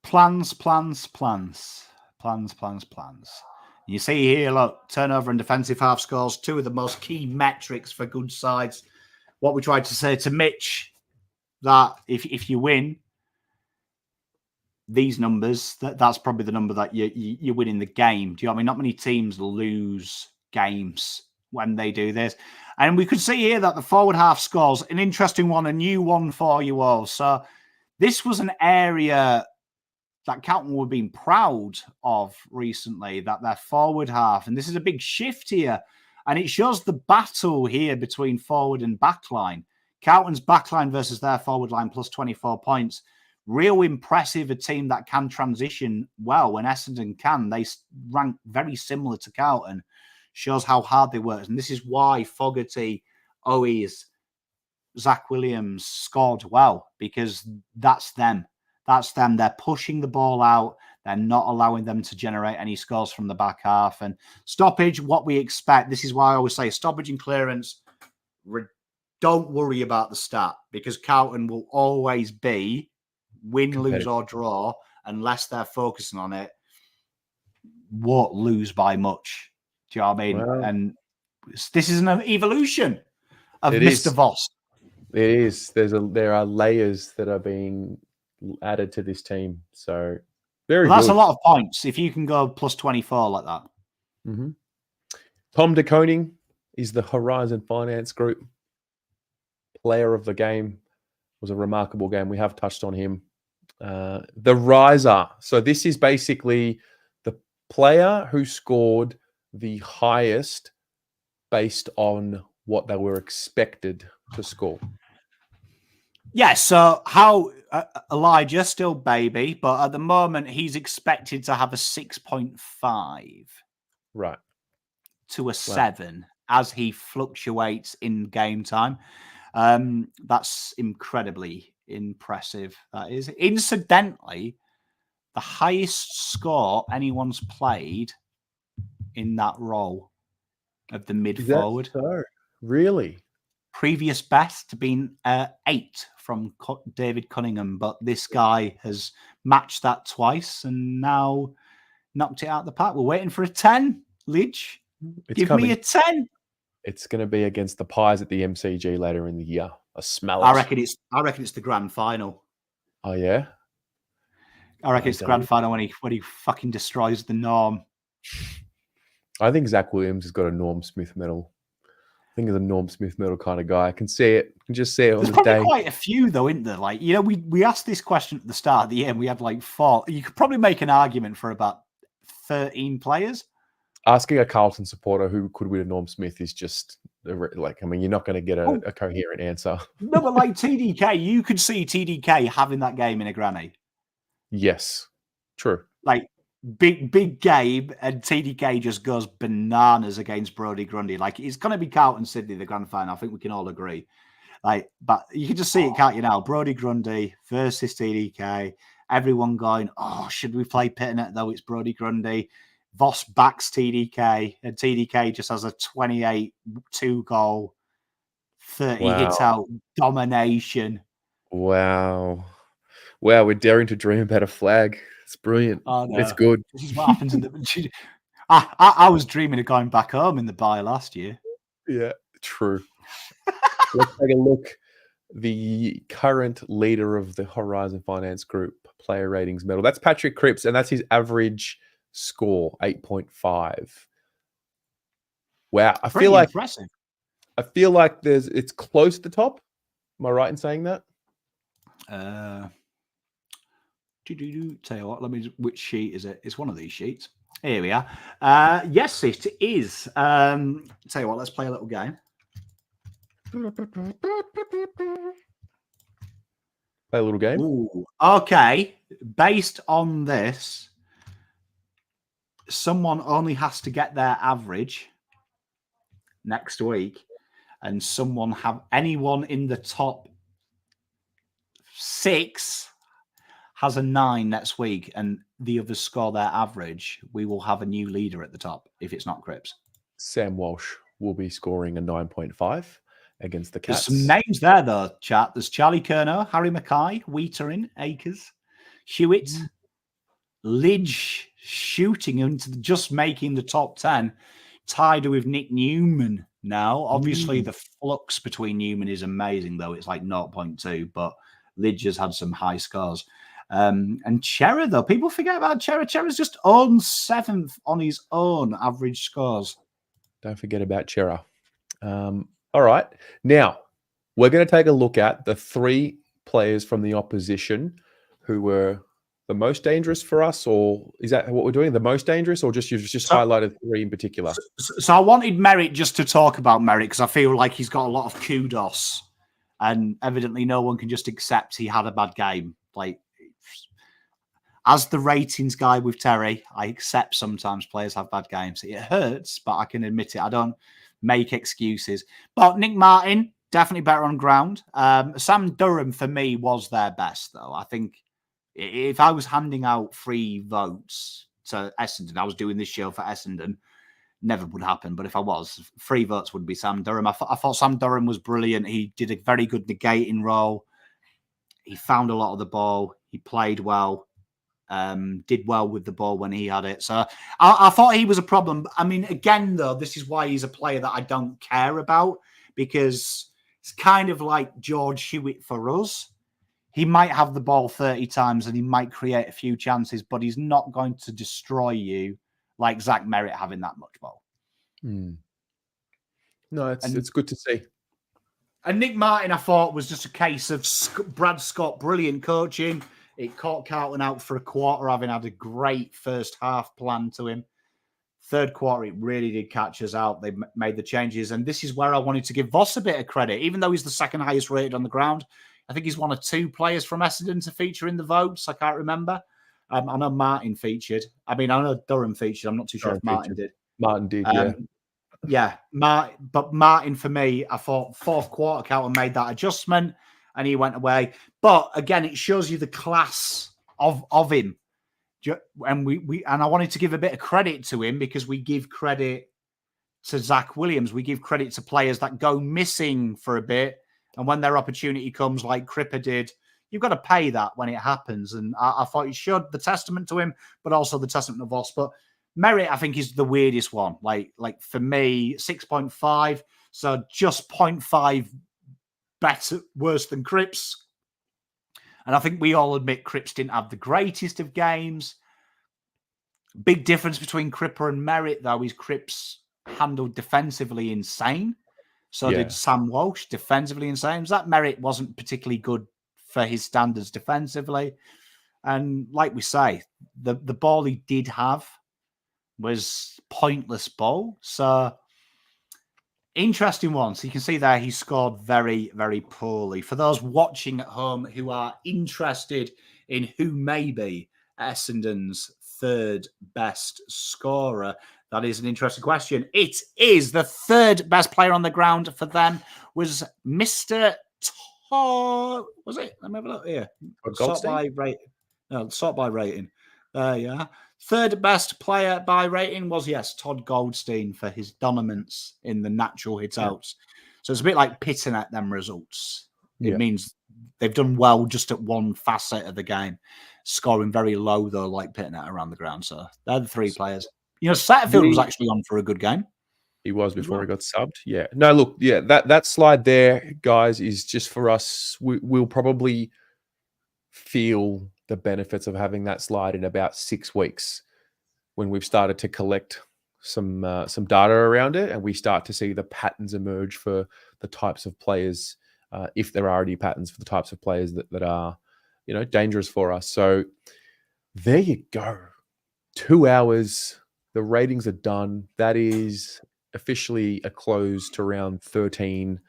Plans. You see here, look, turnover and defensive half scores, 2 of the most key metrics for good sides. What we tried to say to Mitch, that if you win these numbers, that's probably the number that you win in the game. Do you know what I mean? Not many teams lose games when they do this. And we could see here that the forward half scores, an interesting one, a new one for you all. So this was an area that Carlton were being proud of recently, that their forward half, and this is a big shift here, and it shows the battle here between forward and backline. Carlton's backline versus their forward line plus 24 points. Real impressive, a team that can transition well when Essendon can. They rank very similar to Carlton. Shows how hard they work. And this is why Fogarty, Owies, Zach Williams scored well, because that's them. That's them. They're pushing the ball out. They're not allowing them to generate any scores from the back half. And stoppage, what we expect. This is why I always say stoppage and clearance. Don't worry about the stat, because Carlton will always be win, lose or draw unless they're focusing on it. Won't lose by much. Do you know what I mean? Well, and this is an evolution of Mr. Voss. It is. There are layers that are being added to this team. So that's a lot of points if you can go plus 24 like that. Tom de Koning is the Horizon Finance Group player of the game. It was a remarkable game. We have touched on him. The riser. So this is basically the player who scored the highest based on what they were expected to score. Yeah, so how Elijah, still baby, but at the moment he's expected to have a 6.5. Right. to a 7 as he fluctuates in game time. That's incredibly impressive. That is. Incidentally, the highest score anyone's played in that role of the mid forward. So? Really? Previous best been 8 from David Cunningham, but this guy has matched that twice and now knocked it out of the park. We're waiting for a 10, Lidge. Give me a 10. It's going to be against the Pies at the MCG later in the year. I smell it. I reckon it's the grand final. Oh yeah. I reckon it's the grand final when he fucking destroys the Norm. I think Zach Williams has got a Norm Smith medal. I think he's a Norm Smith medal kind of guy. I can see it. I can just see it on the day. There's probably quite a few though, isn't there? Like, we asked this question at the start of the year and we had like 4. You could probably make an argument for about 13 players. Asking a Carlton supporter who could win a Norm Smith is just like, I mean, you're not going to get a coherent answer. No, but like TDK, you could see TDK having that game in a granny. Yes, true. Like big game, and TDK just goes bananas against Brodie Grundy. Like it's going to be Carlton Sydney, the grand final. I think we can all agree. Like, but you can just see it, can't you? Now, Brodie Grundy versus TDK. Everyone going, oh, should we play Pitternet though? It's Brodie Grundy. Voss backs TDK, and TDK just has a 28 2-goal, 30 hits out domination. Wow. We're daring to dream about a flag. It's brilliant. Oh, no. It's good. This is what happens in the. I was dreaming of going back home in the bye last year. Yeah, true. Let's take a look. The current leader of the Horizon Finance Group player ratings medal. That's Patrick Cripps, and that's his average score, 8.5. Wow. I feel like impressive. I feel like it's close to the top. Am I right in saying that? Tell you what, which sheet is it? It's one of these sheets. Here we are. Yes, it is. Tell you what, let's play a little game. Play a little game. Ooh, okay. Based on this, someone only has to get their average next week, and anyone in the top 6 has a 9 next week, and the others score their average. We will have a new leader at the top if it's not Cripps. Sam Walsh will be scoring a 9.5 against the Cats. There's some names there, though, chat. There's Charlie Curnow, Harry McKay, Weitering, Akers, Hewett, Lidge shooting into just making the top 10, tied with Nick Newman now. Obviously, the flux between Newman is amazing, though. It's like 0.2, but Lidge has had some high scores. And Chera, though, people forget about Chera. Chera's just on 7th on his own average scores. Don't forget about Chera. All right. Now, we're going to take a look at the 3 players from the opposition who were the most dangerous for us, or is that what we're doing? The most dangerous, or you've just highlighted 3 in particular? So I wanted Merritt just to talk about Merritt because I feel like he's got a lot of kudos, and evidently no one can just accept he had a bad game. Like, as the ratings guy with Terry, I accept sometimes players have bad games. It hurts, but I can admit it. I don't make excuses. But Nick Martin, definitely better on ground. Sam Durham, for me, was their best, though. I think if I was handing out free votes to Essendon, I was doing this show for Essendon, never would happen. But if I was, free votes would be Sam Durham. I thought Sam Durham was brilliant. He did a very good negating role. He found a lot of the ball. He played well. Did well with the ball when he had it. So I thought he was a problem. I mean, again, though, this is why he's a player that I don't care about, because it's kind of like George Hewett for us. He might have the ball 30 times and he might create a few chances, but he's not going to destroy you like Zach Merritt having that much ball. No, it's good to see. And Nick Martin, I thought, was just a case of Brad Scott, brilliant coaching. It caught Carlton out for a quarter, having had a great first half plan to him. Third quarter, it really did catch us out. They made the changes. And this is where I wanted to give Voss a bit of credit. Even though he's the second highest rated on the ground, I think he's one of 2 players from Essendon to feature in the votes. I can't remember. I know Martin featured. I mean, I know Durham featured. I'm not too sure if Martin did. Martin did, yeah. Yeah, but Martin, for me, I thought fourth quarter, Carlton made that adjustment and he went away. But again, it shows you the class of him. And and I wanted to give a bit of credit to him because we give credit to Zach Williams. We give credit to players that go missing for a bit. And when their opportunity comes, like Cripps did, you've got to pay that when it happens. And I thought he showed the testament to him, but also the testament of Walsh. But Merritt, I think, is the weirdest one. Like for me, 6.5. So just 0.5 better, worse than Cripps. And I think we all admit Cripps didn't have the greatest of games. Big difference between Cripper and Merritt, though, is Cripps handled defensively insane. So did Sam Walsh, defensively insane. That Merritt wasn't particularly good for his standards defensively. And like we say, the ball he did have was pointless ball. So interesting one. So you can see there he scored very, very poorly. For those watching at home who are interested in who may be Essendon's third best scorer, that is an interesting question. It is the third best player on the ground for them was Mr. Todd. Was it? Let me have a look here. Sort by rating. No, sort by rating. There you are. Third best player by rating was, yes, Todd Goldstein for his dominance in the natural hit outs. So it's a bit like pitting at them results. It means they've done well just at one facet of the game, scoring very low, though, like pitting it around the ground. So they're the three players. You know, Satterfield was actually on for a good game. He was before he got subbed. Yeah. No, look, that slide there, guys, is just for us. We'll probably feel the benefits of having that slide in about 6 weeks when we've started to collect some data around it and we start to see the patterns emerge for the types of players, if there are any patterns for the types of players that are, dangerous for us. So there you go. 2 hours. The ratings are done. That is officially a close to round 13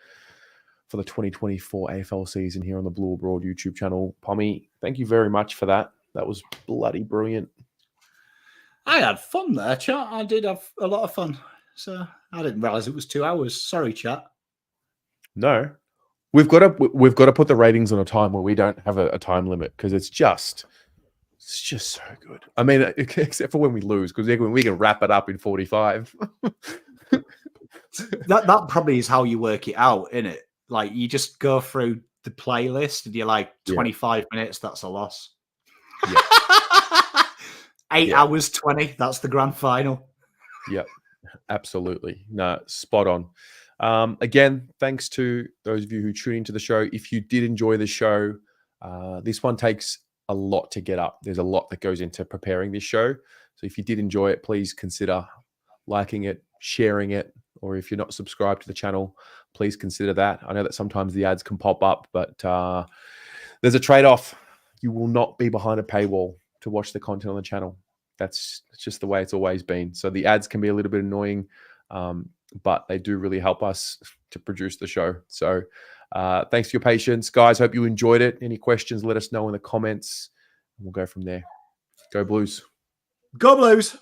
for the 2024 AFL season here on the Blue Abroad YouTube channel. Pommy, thank you very much for that. That was bloody brilliant. I had fun there, chat. I did have a lot of fun. So I didn't realize it was 2 hours. Sorry, chat. No, we've got to put the ratings on a time where we don't have a time limit because it's just so good. I mean, except for when we lose, because we can wrap it up in 45. that probably is how you work it out, isn't it? Like you just go through the playlist and you're like 25 minutes, that's a loss. Yeah. 8 hours 20, that's the grand final. Yep, absolutely. No, spot on. Again, thanks to those of you who tune into the show. If you did enjoy the show, this one takes a lot to get up. There's a lot that goes into preparing this show. So if you did enjoy it, please consider liking it, sharing it, or if you're not subscribed to the channel, please consider that. I know that sometimes the ads can pop up, but there's a trade-off. You will not be behind a paywall to watch the content on the channel. That's just the way it's always been. So the ads can be a little bit annoying, but they do really help us to produce the show. So thanks for your patience, guys. Hope you enjoyed it. Any questions, let us know in the comments. We'll go from there. Go Blues. Go Blues.